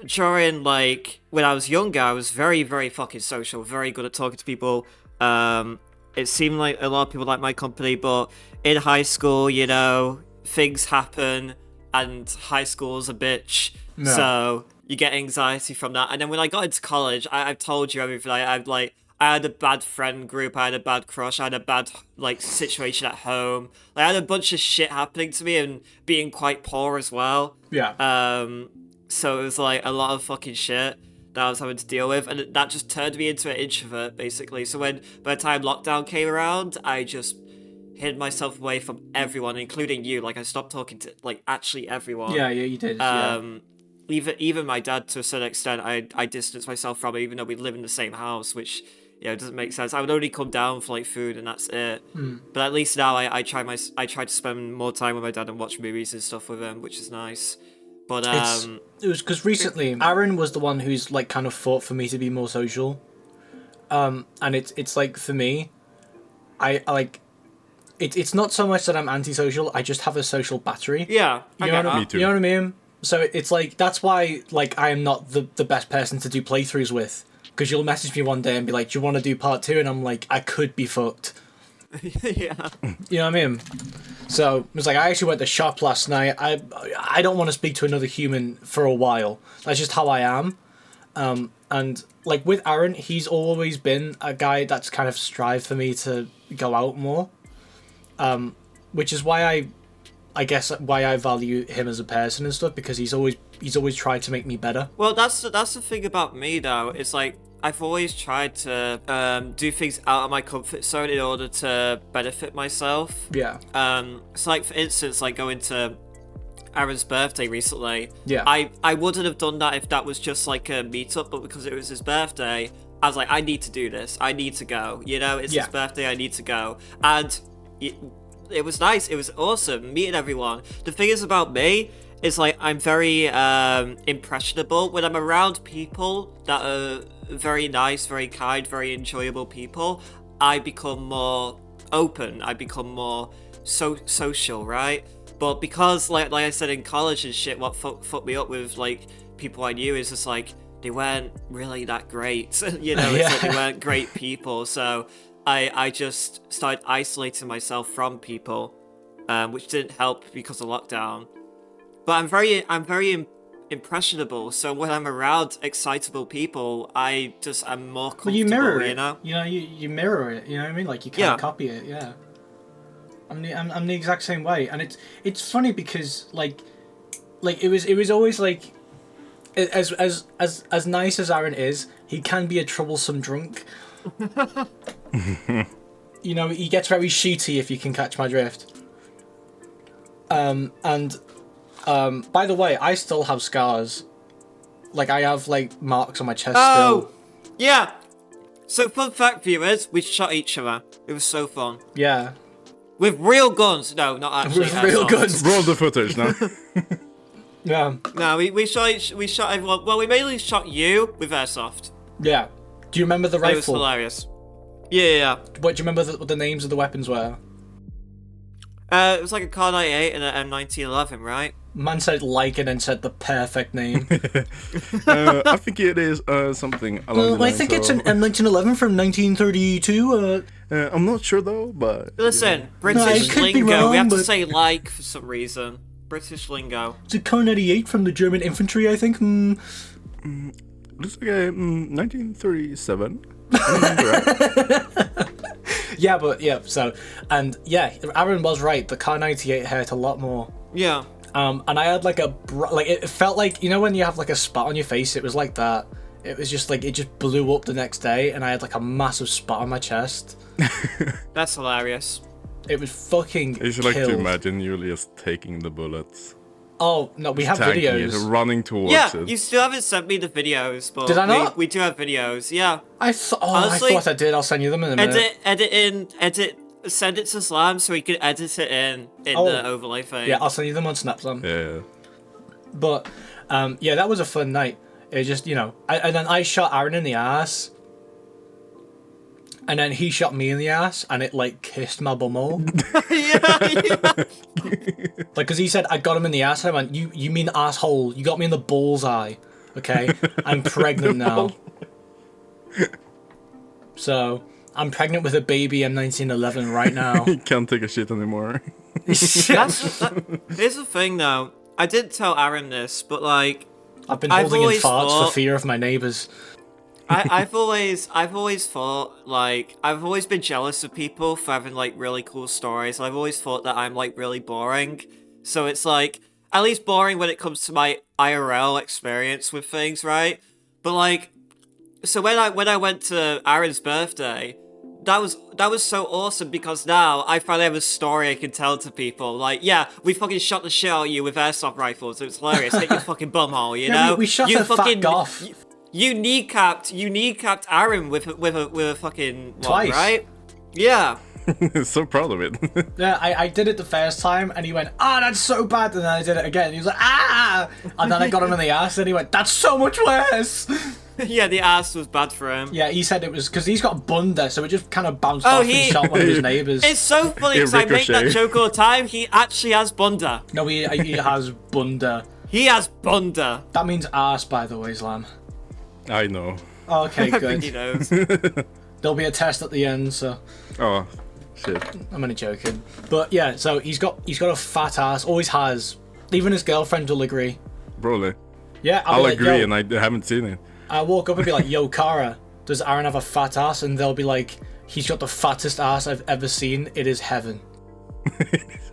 during, like, when I was younger, I was very, very fucking social, very good at talking to people. It seemed like a lot of people liked my company, but in high school, you know, things happen, and high school's a bitch. No. So you get anxiety from that. And then when I got into college, I've told you everything. I had a bad friend group, I had a bad crush, I had a bad, like, situation at home. Like, I had a bunch of shit happening to me and being quite poor as well. Yeah. So it was like a lot of fucking shit that I was having to deal with, and that just turned me into an introvert, basically. So by the time lockdown came around, I just hid myself away from everyone, including you. Like, I stopped talking to, like, actually everyone. Yeah, you did. Even my dad, to a certain extent, I distanced myself from, even though we live in the same house, which, you know, doesn't make sense. I would only come down for, like, food, and that's it. But at least now I try to spend more time with my dad and watch movies and stuff with him, which is nice. But it was because recently Aaron was the one who's, like, kind of fought for me to be more social. And it's like, for me, I like. It's not so much that I'm antisocial. I just have a social battery. yeah, You know, Me too. you know what I mean? So it's like, that's why, like, I am not the best person to do playthroughs with. Because you'll message me one day and be like, do you want to do part 2? And I'm like, I could be fucked. yeah. You know what I mean? So it was like, I actually went to shop last night. I don't want to speak to another human for a while. That's just how I am. And like with Aaron, he's always been a guy that's kind of strived for me to go out more. Which is why I guess why I value him as a person and stuff, because he's always tried to make me better. Well, that's the thing about me, though. It's like, I've always tried to do things out of my comfort zone in order to benefit myself. Yeah. So, like, for instance, like going to Aaron's birthday recently. Yeah. I wouldn't have done that if that was just like a meetup, but because it was his birthday, I was like, I need to do this. I need to go. You know, it's his birthday. I need to go. And it was nice. It was awesome meeting everyone. The thing is about me is, like, I'm very impressionable. When I'm around people that are very nice, very kind, very enjoyable people, I become more open. I become more social, right? But because, like I said, in college and shit, what fucked me up with, like, people I knew is just, like, they weren't really that great. You know, it's like they weren't great people. So I just started isolating myself from people, which didn't help because of lockdown. But I'm very impressionable, so when I'm around excitable people, I'm more comfortable. Well, you mirror it. You know? You mirror it. You know what I mean? Like, you can't copy it. Yeah. I'm the exact same way, and it's funny because like it was always like, as nice as Aaron is, he can be a troublesome drunk. You know, he gets very shooty, if you can catch my drift. By the way, I still have scars. Like, I have, like, marks on my chest still. Yeah! So, fun fact, viewers, we shot each other. It was so fun. Yeah. With real guns. No, not actually. With real guns. Roll the footage now. Yeah. No, we shot everyone. Well, we mainly shot you with airsoft. Yeah. Do you remember the It was rifle? hilarious. Yeah. What do you remember what the names of the weapons were? It was like a car 98 and an M1911, right? Man said like and then said the perfect name. I think it is something along the I lines think it's of- an M1911 from 1932. I'm not sure though, but Listen, British could be lingo. We have wrong, to but- say like for some reason. British lingo. It's a car 98 from the German infantry, I think. looks like a 1937. Right? Yeah, but yeah, so, and yeah, Aaron was right. The car 98 hurt a lot more. Yeah. And I had like it felt like, you know when you have like a spot on your face, it was like that. It was just like, it just blew up the next day and I had like a massive spot on my chest. That's hilarious. It was fucking I should like to killed. imagine Julius taking the bullets, Oh, no, we have tanking videos. it, running towards Yeah, it. you still haven't sent me the videos, but Did I not? We do have videos. Yeah. I Honestly, thought I did. I'll send you them in a minute. Send it to Zlam so he can edit it in Oh. the overlay thing. Yeah, I'll send you them on Snapchat. Yeah. But, yeah, that was a fun night. It just, and then I shot Aaron in the ass. And then he shot me in the ass, and it, like, kissed my bumhole. yeah. Like, because he said, I got him in the ass. I went, you mean asshole. You got me in the bullseye. Okay? I'm pregnant now. So, I'm pregnant with a baby M1911 right now. He can't take a shit anymore. Here's the thing, though. I didn't tell Aaron this, but like, I've been I've holding in always farts thought- for fear of my neighbours. I've always thought like I've always been jealous of people for having like really cool stories. I've always thought that I'm like really boring. So it's like at least boring when it comes to my IRL experience with things, right? But like, so when I went to Aaron's birthday, that was so awesome because now I finally have a story I can tell to people. Like, yeah, we fucking shot the shit out of you with airsoft rifles. It was hilarious. Hit your fucking bumhole, you know? We shot you a fat goth. You kneecapped Aaron with a fucking one, Twice. right? Yeah. So proud of it. Yeah, I did it the first time, and he went, that's so bad, and then I did it again. He was like, and then I got him in the ass, and he went, that's so much worse. Yeah, the ass was bad for him. Yeah, he said it was because he's got bunda, so it just kind of bounced Oh, off and shot one of his neighbours. It's so funny because I make that ricochet. joke all the time. He actually has bunda. No, he has bunda. He has bunda. That means arse, by the way, Zlam. I know. Oh, okay, I think he good. knows. There'll be a test at the end, so Oh, shit. I'm only joking. But yeah, so he's got a fat ass, always has. Even his girlfriend will agree. Probably. Yeah, I'll be like, agree, "Yo," and I haven't seen it. I walk up and be like, yo, Cara, does Aaron have a fat ass? And they'll be like, he's got the fattest ass I've ever seen. It is heaven.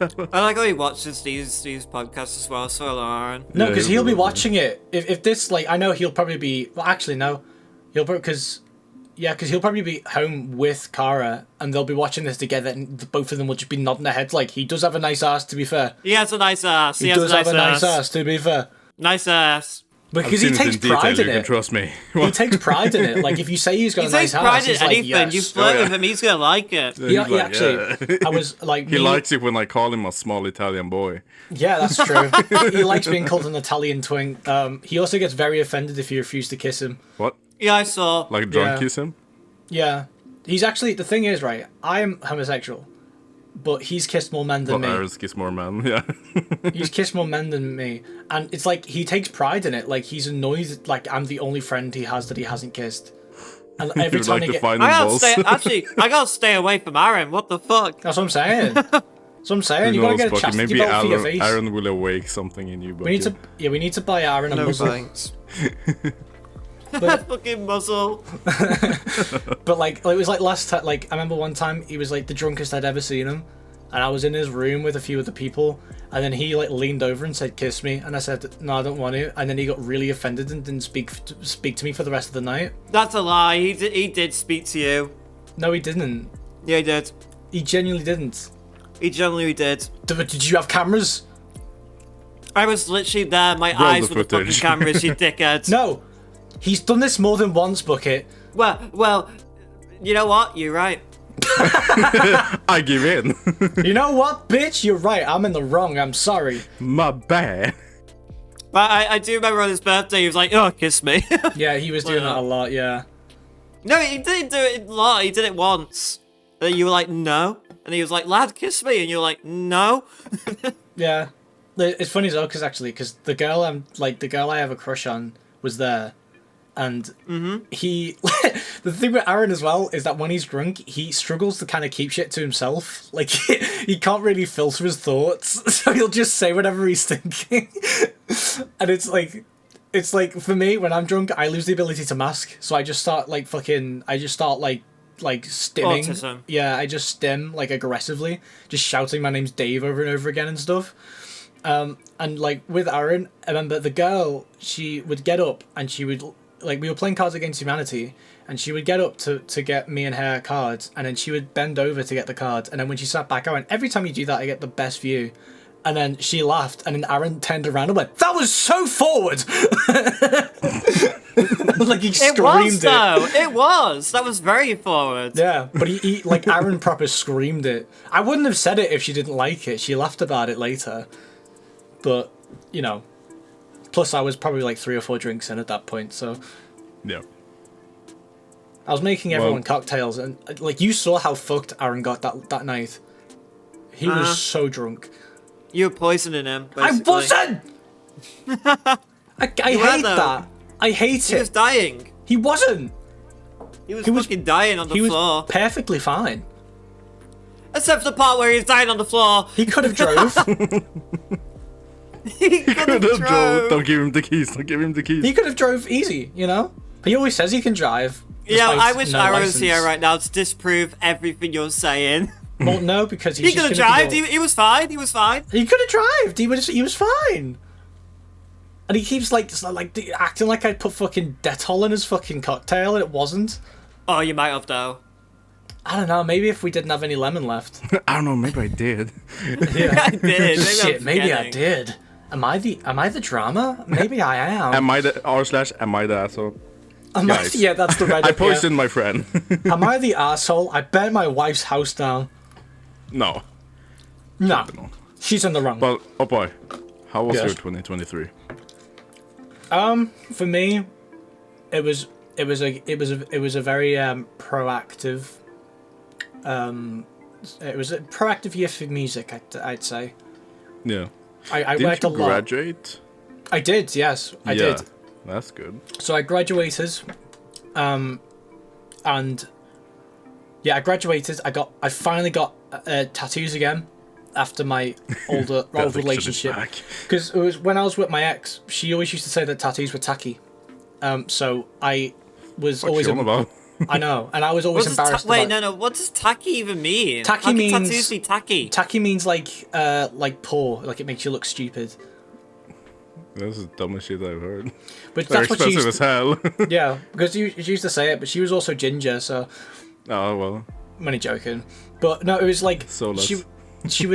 I like how he watches these podcasts as well. So Lauren. No, Yeah, because he'll he'll be be watching it. If this, like, I know he'll probably be. Well, actually, no. He'll probably. Because he'll probably be home with Cara and they'll be watching this together and both of them will just be nodding their heads like, he does have a nice ass, to be fair. He has a nice ass. He does have a nice ass, to be fair. Nice ass. Because he I've seen takes it in pride detail, in you can it. trust me. He takes pride in it. Like, if you say he's got He a nice takes pride ass, in he's like, anything. yes. You flirt Oh, yeah. with him, he's gonna like it. He He's like, actually, yeah. I was like, He likes it when I call him a small Italian boy. Yeah, that's true. He likes being called an Italian twink. He also gets very offended if you refuse to kiss him. What? Yeah, I saw. Like drunk Yeah. kiss him? Yeah. He's actually, the thing is, right, I'm homosexual, but he's kissed more men than Well, me. Aaron's kiss more man, yeah. He's kissed more men than me. And it's like, he takes pride in it. Like, he's annoyed, like, I'm the only friend he has that he hasn't kissed. And every You'd time like I to get... find I him gotta balls. stay. Actually, I gotta stay away from Aaron. What the fuck? That's what I'm saying. That's what I'm saying. Who You gotta knows, get a Bucky, chastity maybe belt for your face. Aaron will awake something in you, but We need to buy Aaron a muzzle. thanks. But- Fucking muzzle. But like it was like last time, like I remember one time he was like the drunkest I'd ever seen him, and I was in his room with a few other people, and then he like leaned over and said kiss me, and I said no, I don't want to, and then he got really offended and didn't speak to me for the rest of the night. That's a lie. He did speak to you. No, he didn't. Yeah, he did. He genuinely didn't. He genuinely did. Did you have cameras? I was literally there. My Roll eyes the were the fucking footage. cameras. You dickhead. No, he's done this more than once, Bucket. Well, you know what? You're right. I give in. You know what, bitch? You're right. I'm in the wrong. I'm sorry. My bad. But I do remember on his birthday, he was like, "Oh, kiss me." Yeah, he was doing that a lot. Yeah. No, he didn't do it a lot. He did it once. And you were like, "No." And he was like, lad, kiss me. And you're like, no. Yeah. It's funny though, because the girl I have a crush on was there, and he the thing with Aaron as well is that when he's drunk he struggles to kind of keep shit to himself. Like he can't really filter his thoughts, so he'll just say whatever he's thinking. And it's like for me, when I'm drunk I lose the ability to mask, so I just start like stimming. Autism. Yeah, I just stim like aggressively, just shouting my name's Dave over and over again and stuff. And like with Aaron, I remember the girl, she would get up and she would, like, we were playing Cards Against Humanity, and she would get up to get me and her cards, and then she would bend over to get the cards, and then when she sat back, I went, every time you do that I get the best view. And then she laughed, and then Aaron turned around and went, that was so forward. Like he screamed It was, though. It was. That was very forward. Yeah, but he like Aaron proper screamed it. I wouldn't have said it if she didn't like it. She laughed about it later. But, you know, plus I was probably like 3 or 4 drinks in at that point, so... Yeah. I was making everyone cocktails, and, like, you saw how fucked Aaron got that night. He was so drunk. You were poisoning him, basically. I wasn't! I hate that. I hate He was it. dying. He wasn't. He was fucking dying on the He floor. was perfectly fine. Except for the part where he was dying on the floor. He could have drove. He could have drove. Don't give him the keys. Don't give him the keys. He could have drove easy, you know? But he always says he can drive. Yeah, despite I wish no Arrow was license. here right now to disprove everything you're saying. Well, no, because he's He could have just gonna drived. be He was fine. He was fine. He could have drived. He was fine. And he keeps like acting like I put fucking Dettol in his fucking cocktail, and it wasn't. Oh, you might have though. I don't know. Maybe if we didn't have any lemon left. I don't know. Maybe I did. Yeah. I did. Maybe Shit. I'm Maybe I forgetting. did. Am I the drama? Maybe I am. Am I the am I the asshole? Guys. Yeah, that's the Reddit. I poisoned my friend. Am I the asshole? I burnt my wife's house down. No. No, No. she's in the wrong. But oh boy, how was Yes. your 2023? For me, it was a very proactive. It was a proactive year for music. I'd say. Yeah. I Did worked you a lot. graduate? I did. Yes, I Yeah, did. that's good. So I graduated, and yeah, I graduated. I finally got tattoos again after my old Addiction is relationship. back. Because it was when I was with my ex, she always used to say that tattoos were tacky. So I was What's always she on about? I know, and I was always What's embarrassed. wait, about... no. What does tacky even mean? Tacky How can means- tattoos be tacky. Tacky means like poor, like it makes you look stupid. This is the dumbest shit I've heard. But They're that's what she expensive used as hell. yeah, because she used to say it, but she was also ginger, so Oh well. I'm only joking. But no, it was like So let's- she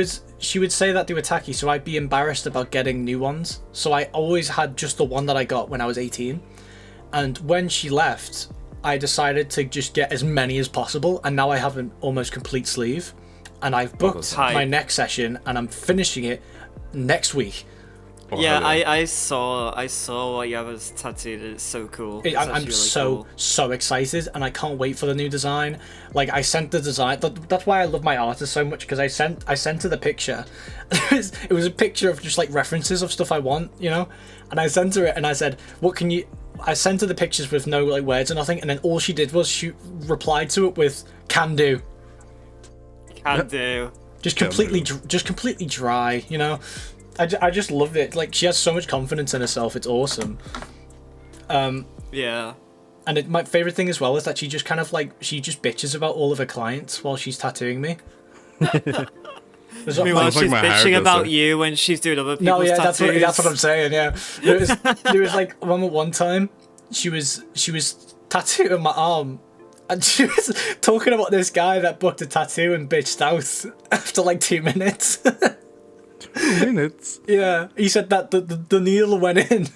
would say that they were tacky, so I'd be embarrassed about getting new ones. So I always had just the one that I got when I was 18. And when she left, I decided to just get as many as possible, and now I have an almost complete sleeve. And I've booked Tight. my next session, and I'm finishing it next week. Oh, Yeah, hell I saw what you have as tattooed. It's so cool. It's I'm actually really so cool. excited, and I can't wait for the new design. Like I sent the design. That's why I love my artist so much, because I sent her the picture. It was a picture of just like references of stuff I want, you know. And I sent her it, and I said, "What can you?" I sent her the pictures with no like words or nothing, and then all she did was she replied to it with "can do." Can do. Just completely dry, you know. I just love it. Like she has so much confidence in herself. It's awesome. Yeah. And my favorite thing as well is that she just kind of like she just bitches about all of her clients while she's tattooing me. Meanwhile, Sounds like she's my hair bitching does about it. you when she's doing other people's No, yeah, tattoos. that's what I'm saying. Yeah, there was like one time she was tattooing my arm, and she was talking about this guy that booked a tattoo and bitched out after like 2 minutes. 2 minutes. Yeah, he said that the needle went in,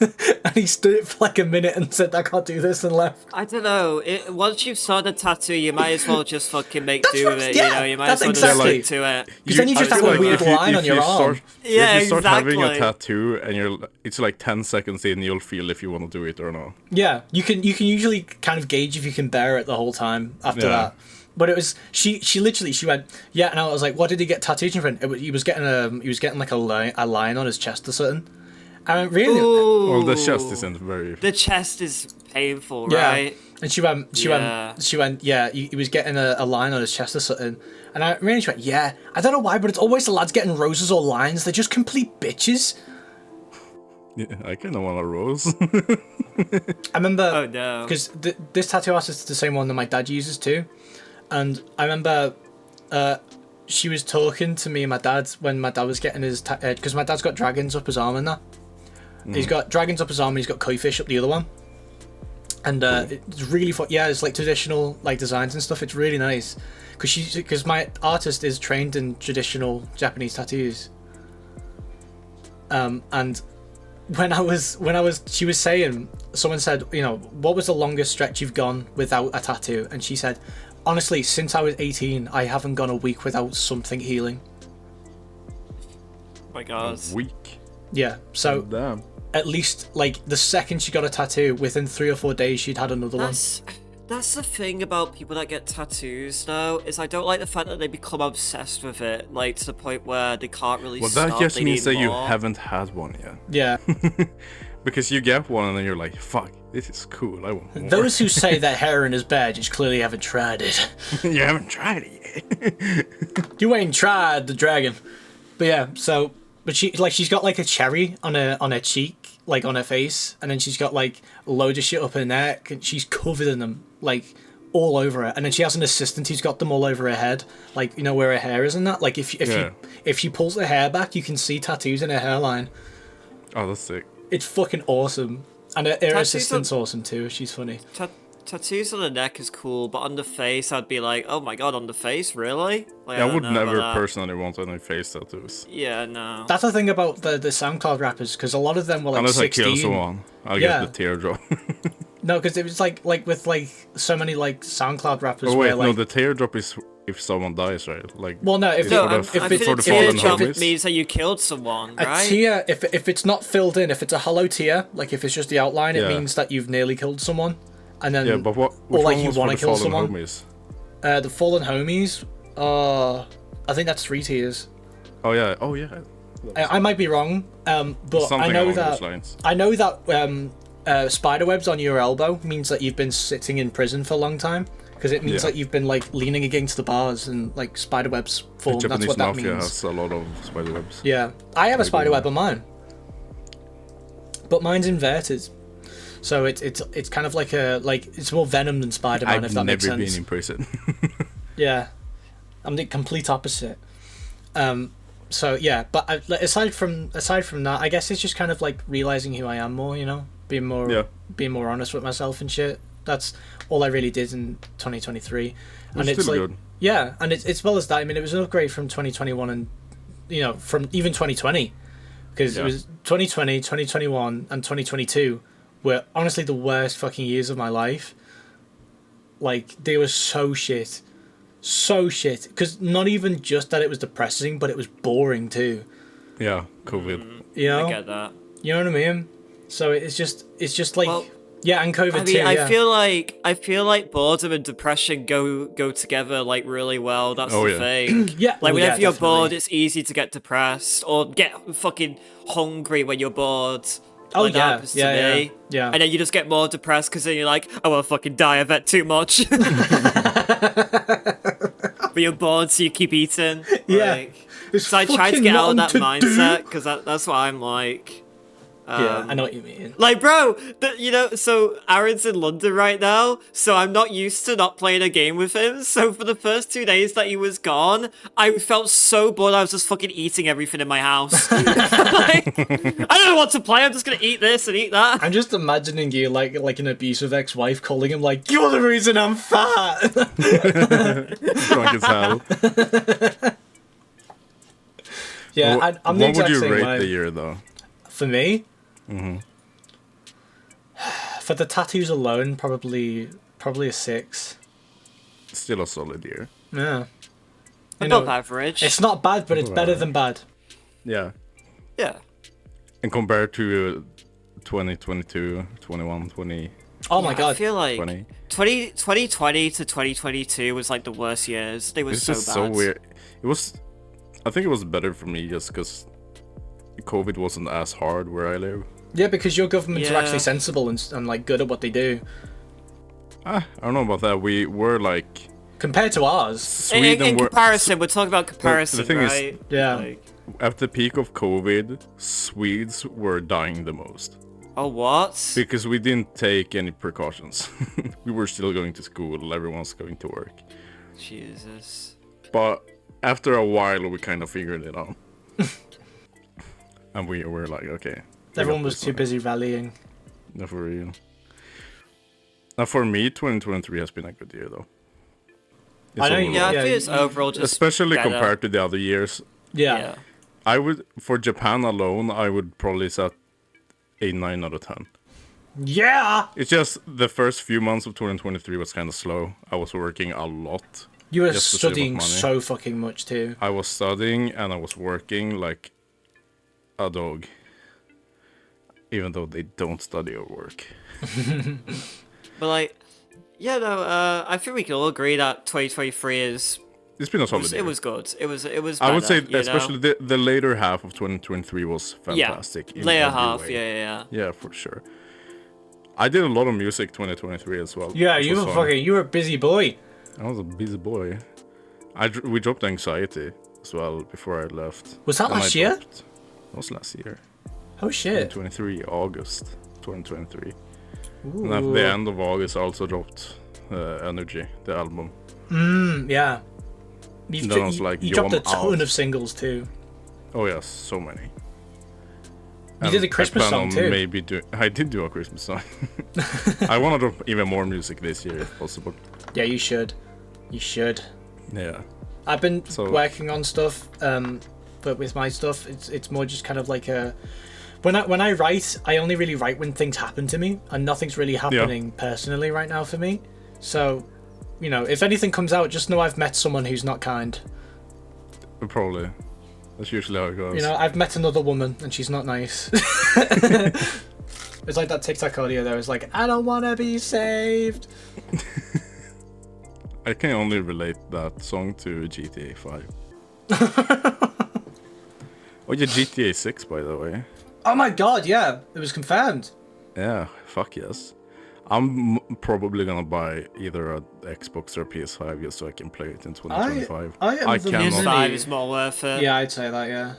and he stood it for like a minute and said, "I can't do this," and left. I don't know. Once you've saw the tattoo, you might as well just fucking make That's do what- with it. yeah, you know, you might that's as well exactly- just stick to it. Because then you just I have feel a weird if you- line if on your you arm. start- Yeah, if you start having a exactly. tattoo and it's like 10 seconds in, you'll feel if you want to do it or not. Yeah, you can usually kind of gauge if you can bear it the whole time after Yeah. But it was she literally she went, yeah, and I was like, what did he get tattooed from? He was getting like a line on his chest or something. I went, really? Ooh. Well, the chest isn't very. The chest is painful, Yeah. right? And she went, yeah, he was getting a line on his chest or something. And I really went, yeah, I don't know why, but it's always the lads getting roses or lines. They're just complete bitches. Yeah, I kind of want a rose. I remember, Oh no, because this tattoo artist is the same one that my dad uses too. And I remember she was talking to me and my dad when my dad was getting his because my dad's got dragons up his arm and that. He's got dragons up his arm and he's got koi fish up the other one. And it's really fun. Yeah, it's like traditional like designs and stuff. It's really nice because my artist is trained in traditional Japanese tattoos. And she was saying, someone said, you know, what was the longest stretch you've gone without a tattoo? And she said, honestly, since I was 18, I haven't gone a week without something healing. my God. A week. Yeah, so Damn. at least like the second she got a tattoo, within 3 or 4 days she'd had another one. That's the thing about people that get tattoos now, is I don't like the fact that they become obsessed with it, like to the point where they can't really Well, stop. that just They means need that you more. haven't had one yet. Yeah. Because you get one and then you're like, fuck, this is cool. I want more. Those who say that heroin is bad just clearly haven't tried it. You haven't tried it yet. You ain't tried the dragon. But yeah, so but she's got like a cherry on her cheek, like on her face, and then she's got like a load of shit up her neck, and she's covered in them, like all over her. And then she has an assistant who's got them all over her head, like, you know, where her hair is and that. Like if she pulls her hair back, you can see tattoos in her hairline. Oh, that's sick. It's fucking awesome. And her Tattoos assistant's awesome too. She's funny. Tattoos on the neck is cool, but on the face, I'd be like, oh my God, on the face, really? Like, I don't would know about never that. personally want any face tattoos. Yeah, no. That's the thing about the SoundCloud rappers, because a lot of them were like Unless 16. I kill someone, I'll Yeah. get the teardrop. No, because it was like with like so many like SoundCloud rappers Oh where wait, like no, the teardrop is if someone dies, right? Like. well no if it's No, for it, the- I if think it's for the a fallen teardrop homies. means that you killed someone, a right? tear if it's not filled in, if it's a hollow tear, like if it's just the outline, it Yeah. means that you've nearly killed someone. And then Yeah, but what? or Which like one you was want for to the kill fallen someone. homies? The fallen homies, I think that's 3 tears. Oh yeah, oh yeah. I might be wrong, but Something I know along that those lines. I know that spiderwebs on your elbow means that you've been sitting in prison for a long time, because it means Yeah. that you've been like leaning against the bars and like spiderwebs The form. That's Japanese what that mafia means. has a lot of spiderwebs. Yeah, I have a Maybe spiderweb not. on mine, but mine's inverted, so it's kind of like it's more venom than Spider-Man, I've if that makes never sense. been in prison. Yeah, I'm the complete opposite. So yeah, but aside from that, I guess it's just kind of like realizing who I am more, you know, being more honest with myself and shit. That's all I really did in 2023, and Which it's still like good. yeah, and it's as well as that. I mean, it was an upgrade from 2021 and you know from even 2020, because it Yeah. was 2020, 2021, and 2022 were honestly the worst fucking years of my life. Like they were so shit. Because not even just that it was depressing, but it was boring too. Yeah, COVID. You know, I get that. you know what I mean. So it's just like Well, yeah, and COVID I mean, too. Yeah. I feel like boredom and depression go together like really well. That's Oh, the yeah. thing. Yeah, Like well, whenever yeah, you're definitely. bored, it's easy to get depressed or get fucking hungry when you're bored. Oh, Like, that yeah, happens to yeah, me. yeah. And then you just get more depressed because then you're like, oh, I'll fucking die. I've ate too much. But you're bored, so you keep eating. Yeah. Like, There's so I try to fucking get out of that nothing to do. mindset because that's what I'm like. Yeah, I know what you mean. Like, bro, you know, so Aaron's in London right now, so I'm not used to not playing a game with him. So for the first 2 days that he was gone, I felt so bored. I was just fucking eating everything in my house. Like, I don't know what to play. I'm just gonna eat this and eat that. I'm just imagining you like an abusive ex-wife calling him like, "You're the reason I'm fat." Drunk as hell. Yeah, What- I'm the what would exact you same rate way. the year though? For me, for the tattoos alone, probably a 6. Still a solid year. Yeah, you Above know, average. it's not bad, but it's better than bad. Yeah. Yeah. And compared to 2022, 21, 20. Oh my I god. feel like 20. 2020 to 2022 was like the worst years. They were It's so just bad. so weird. It was. I think it was better for me just because COVID wasn't as hard where I live. Yeah, because your governments are Yeah. actually sensible and like good at what they do. I don't know about that. We were like Compared to ours. Sweden. In were, comparison, we're talking about comparison, thing is- right? Yeah. Like, at the peak of COVID, Swedes were dying the most oh, what? because we didn't take any precautions. We were still going to school. Everyone's going to work. Jesus. But after a while, we kind of figured it out, and we were like, okay. we Everyone got was this too one. busy rallying. No, for real. Now, for me, 2023 has been a good year, though. I know, overall- Yeah, I Yeah, feel it's overall just especially better. compared to the other years. Yeah. I would, for Japan alone, I would probably set a 9 out of 10. Yeah! It's just the first few months of 2023 was kind of slow. I was working a lot. You were Just to save up studying money. so fucking much too. I was studying and I was working like a dog. Even though they don't study or work. But like, yeah, no, I think we can all agree that 2023 is It's been a solid year. it was good. It was I would better, say, you know? especially the later half of 2023 was fantastic. in later every half, way. yeah. Yeah, for sure. I did a lot of music 2023 as well. Yeah, which you was were fun. fucking, you were a busy boy. I was a busy boy. We dropped Anxiety as well before I left. Was that Then I last year? dropped- That was last year. Oh shit. 2023, August 2023. And Ooh. at the end of August, I also dropped Energy, the album. Yeah. You've Then I was like, you yo, dropped a I'm ton out. of singles too. Oh yes, so many. You did a Christmas I plan song on too. Maybe I did do a Christmas song. I want to drop even more music this year if possible. Yeah, you should. You should. Yeah. I've been So- working on stuff, but with my stuff, it's more just kind of like a. When I write, I only really write when things happen to me, and nothing's really happening personally right now for me. So, you know, if anything comes out, just know I've met someone who's not kind. Probably. That's usually how it goes. You know, I've met another woman, and she's not nice. It's like that TikTok audio there. It's like, I don't want to be saved. I can only relate that song to GTA 5. Oh yeah, GTA 6 by the way. Oh my god, yeah, it was confirmed. Yeah, fuck yes. I'm probably gonna buy either a Xbox or PS5 just so I can play it in 2025. I am the cannot. mini- PS5 is more worth it. Yeah, I'd say that, yeah.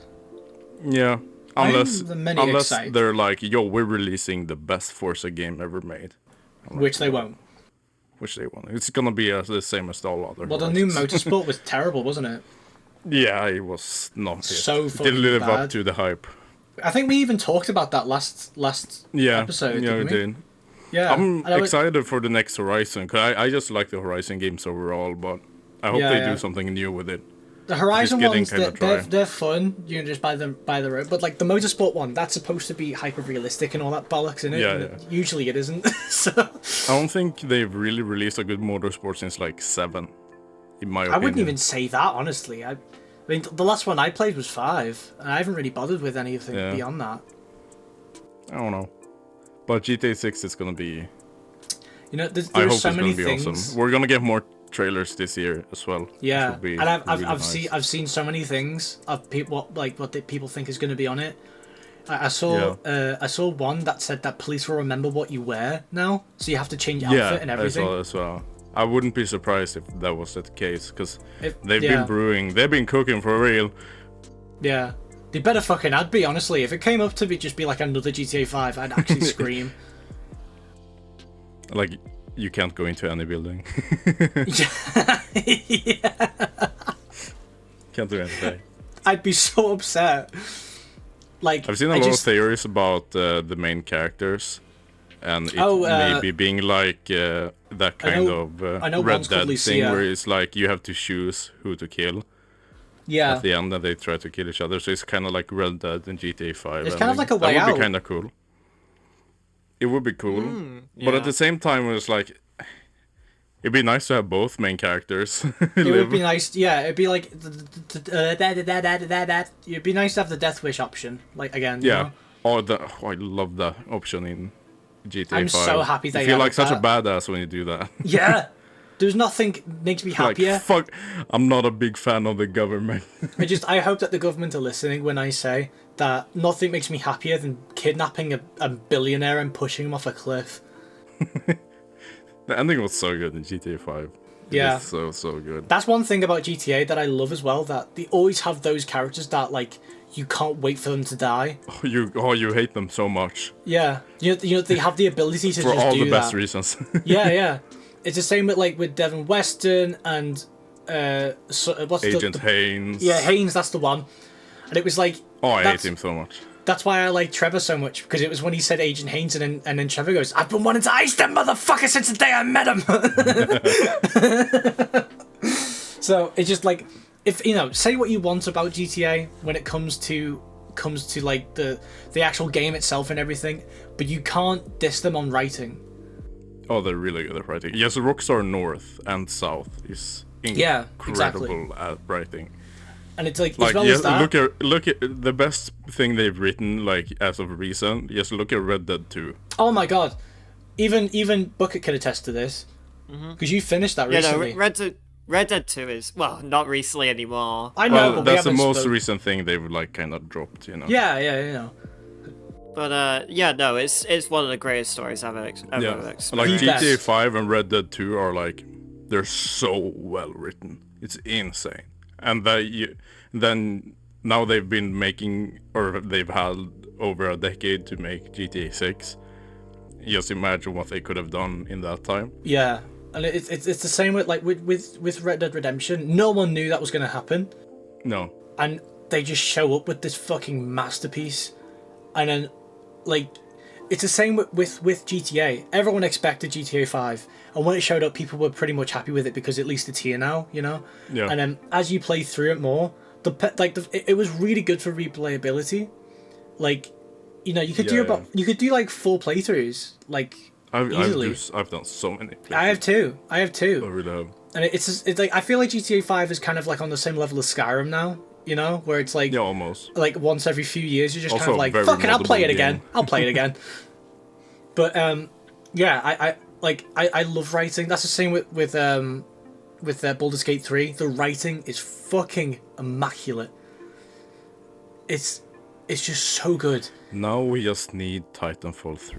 Yeah, unless the mini excite. they're like, yo, we're releasing the best Forza game ever made. I'm like, Which they won't. which they want. It's gonna be the same as all other. Well, the new Horizons. Motorsport was terrible, wasn't it? Yeah, it was not. So it fucking didn't live bad. up to the hype. I think we even talked about that last Yeah, episode, yeah, we didn't we? did. Yeah. I'm and I was- excited for the next Horizon because I just like the Horizon games overall, but I hope Yeah, they yeah. do something new with it. The Horizon getting ones, kinda they're dry. they're fun. You know, just by the road. But like the Motorsport one, that's supposed to be hyper realistic and all that bollocks in it. Yeah, and yeah. Usually it isn't. So I don't think they've really released a good motorsport since like 7, in my opinion. I wouldn't even say that honestly. I mean, the last one I played was 5, and I haven't really bothered with anything Yeah. beyond that. I don't know. But GTA 6 is gonna be. You know, I there's hope so it's many gonna be things. awesome. We're gonna get more trailers this year as well. which Yeah, will be and I've really I've nice. seen so many things of people what the people think is going to be on it. I saw one that said that police will remember what you wear now, so you have to change outfit Yeah, and I everything. saw that as well. I wouldn't be surprised if that was the case because they've yeah. been brewing, they've been cooking for real. Yeah, they better fucking I'd be honestly. If it came up to be just be like another GTA 5, I'd actually scream. Like you can't go into any building. Yeah, Can't do anything. I'd be so upset. Like I've seen a I lot just, of theories about the main characters, and it Oh, maybe being like that kind of I know Red one's called Dead thing Lucia. where it's like you have to choose who to kill Yeah, at the end, and they try to kill each other. So it's kind of like Red Dead and GTA 5. It's and kind of like a Way That would Out. be kind of cool. It would be cool, but yeah. at the same time, it's like it'd be nice to have both main characters. it would be nice. Yeah, it'd be like it'd be nice to have the Death Wish option. Like again. you Yeah. know? Oh, I love that option in GTA 5. I'm so happy they You feel like added such a that. badass when you do that. Yeah. There's nothing makes me Like, happier. fuck, I'm not a big fan of the government. I hope that the government are listening when I say that nothing makes me happier than kidnapping a billionaire and pushing him off a cliff. The ending was so good in GTA 5. Yeah. It's so good. That's one thing about GTA that I love as well, that they always have those characters that, like, you can't wait for them to die. You hate them so much. Yeah. You know they have the ability to For just all do the that. best reasons. Yeah. It's the same with Devin Weston and what's Agent Haynes. Yeah, Haynes, that's the one. And it was like, Oh, I hate him so much. that's why I like Trevor so much, because it was when he said Agent Haynes and then Trevor goes, I've been wanting to ice that motherfucker since the day I met him. So it's just like, if say what you want about GTA when it comes to like the actual game itself and everything, but you can't diss them on writing. Oh, they're really good at writing. Yes, Rockstar North and South is incredible at writing. And it's like Like, as well yes, as that, look at the best thing they've written, like, as of recent. Just look at Red Dead 2. oh my god, even Bucket could attest to this, because you finished that recently. Red Dead 2 is, well, not recently anymore. I know, Well, but we that's the haven't most spoke- recent thing they've, like, kind of dropped, you know. Yeah. But it's one of the greatest stories I've ever experienced. Like The GTA best. 5 and Red Dead 2 are like, they're so well written. It's insane. And then now they've been making, or they've had over a decade to make GTA 6. Just imagine what they could have done in that time. Yeah, and it's the same with Red Dead Redemption. No one knew that was going to happen, No. and they just show up with this fucking masterpiece, and then like it's the same with GTA. Everyone expected GTA 5, and when it showed up, people were pretty much happy with it because at least it's here now, Yeah. And then as you play through it more, it was really good for replayability. Like, you could do like 4 playthroughs, like easily. I've done so many. I have two. I really have. And it's like, I feel like GTA 5 is kind of like on the same level as Skyrim now, where it's like, Yeah, almost. like once every few years you're just Also kind of a like, very fuck it, I'll play it moddable again. game. I'll play it again. But yeah, I love writing. That's the same with Baldur's Gate 3. The writing is fucking immaculate. It's just so good. Now we just need Titanfall 3.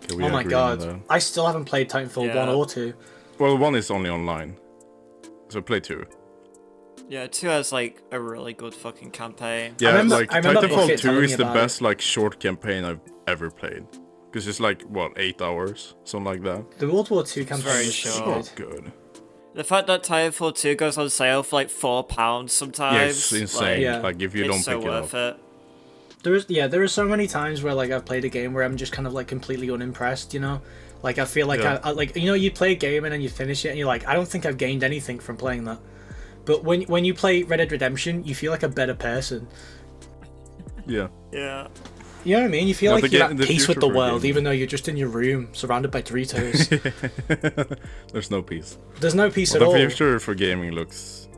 Can we Oh my agree on god. that? I still haven't played Titanfall 1 or 2. Well, 1 is only online. So play 2. Yeah, 2 has like a really good fucking campaign. Yeah, remember Titanfall Bucket 2 telling is me the about best like short campaign I've ever played. Because it's like, what, 8 hours? Something like that. The World War 2 campaign very was short. so Good. The fact that Titanfall 2 goes on sale for like £4 sometimes. Yeah, it's insane. Yeah. Like, if you It's don't so pick it worth up. it. There are so many times where like I've played a game where I'm just kind of like completely unimpressed, Like I feel like Yeah. I like you play a game and then you finish it and you're like, I don't think I've gained anything from playing that. But when you play Red Dead Redemption, you feel like a better person. Yeah. Yeah. You know what I mean? You feel Yeah, like the you're ga- at the peace with future the for world, gaming. even though you're just in your room surrounded by Doritos. There's no peace. There's no peace Well, at all. the future for gaming looks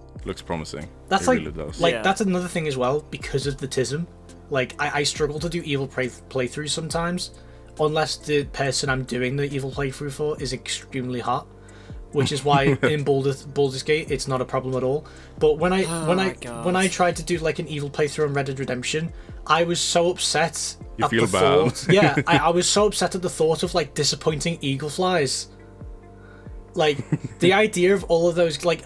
promising. That's it like, really does. Yeah. that's another thing as well, because of the TISM. Like, I struggle to do evil playthroughs sometimes, unless the person I'm doing the evil playthrough for is extremely hot, which is why in Baldur's Gate it's not a problem at all. But when I tried to do like an evil playthrough on Red Dead Redemption, I was so upset You at feel the bad. thought. Yeah, I was so upset at the thought of like disappointing eagle flies. Like the idea of all of those like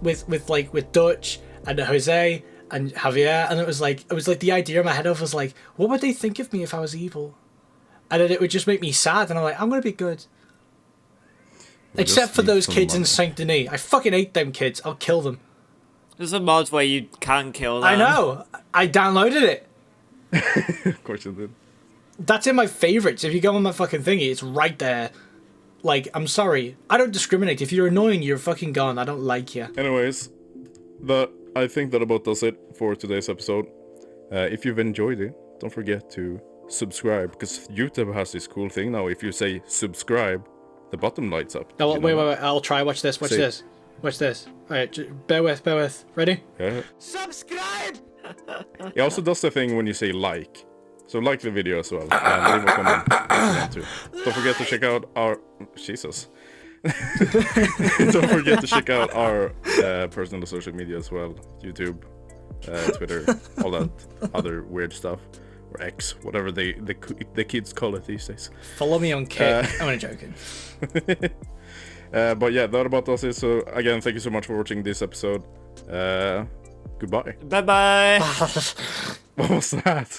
with Dutch and Jose and Javier, and it was like the idea in my head of was like, what would they think of me if I was evil? And then it would just make me sad, and I'm like, I'm gonna be good. We Except just for need those some kids in money. Saint Denis. I fucking hate them kids. I'll kill them. There's a mod where you can kill them. I know. I downloaded it. Of course you did. That's in my favorites. If you go on my fucking thingy, it's right there. Like, I'm sorry. I don't discriminate. If you're annoying, you're fucking gone. I don't like you. Anyways, I think that about does it for today's episode. If you've enjoyed it, don't forget to subscribe, because YouTube has this cool thing now. If you say subscribe, the button lights up. No, Did you know wait. that? I'll try. Watch this. Watch Say- this. Watch this. Alright, bear with. Ready? Yeah. Subscribe! It also does the thing when you say like. So like the video as well, and leave a comment if you want to. Don't forget to check out our... Jesus. Don't forget to check out our personal social media as well. YouTube, Twitter, all that other weird stuff. Or X, whatever the kids call it these days. Follow me on Kit. I'm only joking. But yeah, that about us. So again, thank you so much for watching this episode. Goodbye. Bye bye. What was that?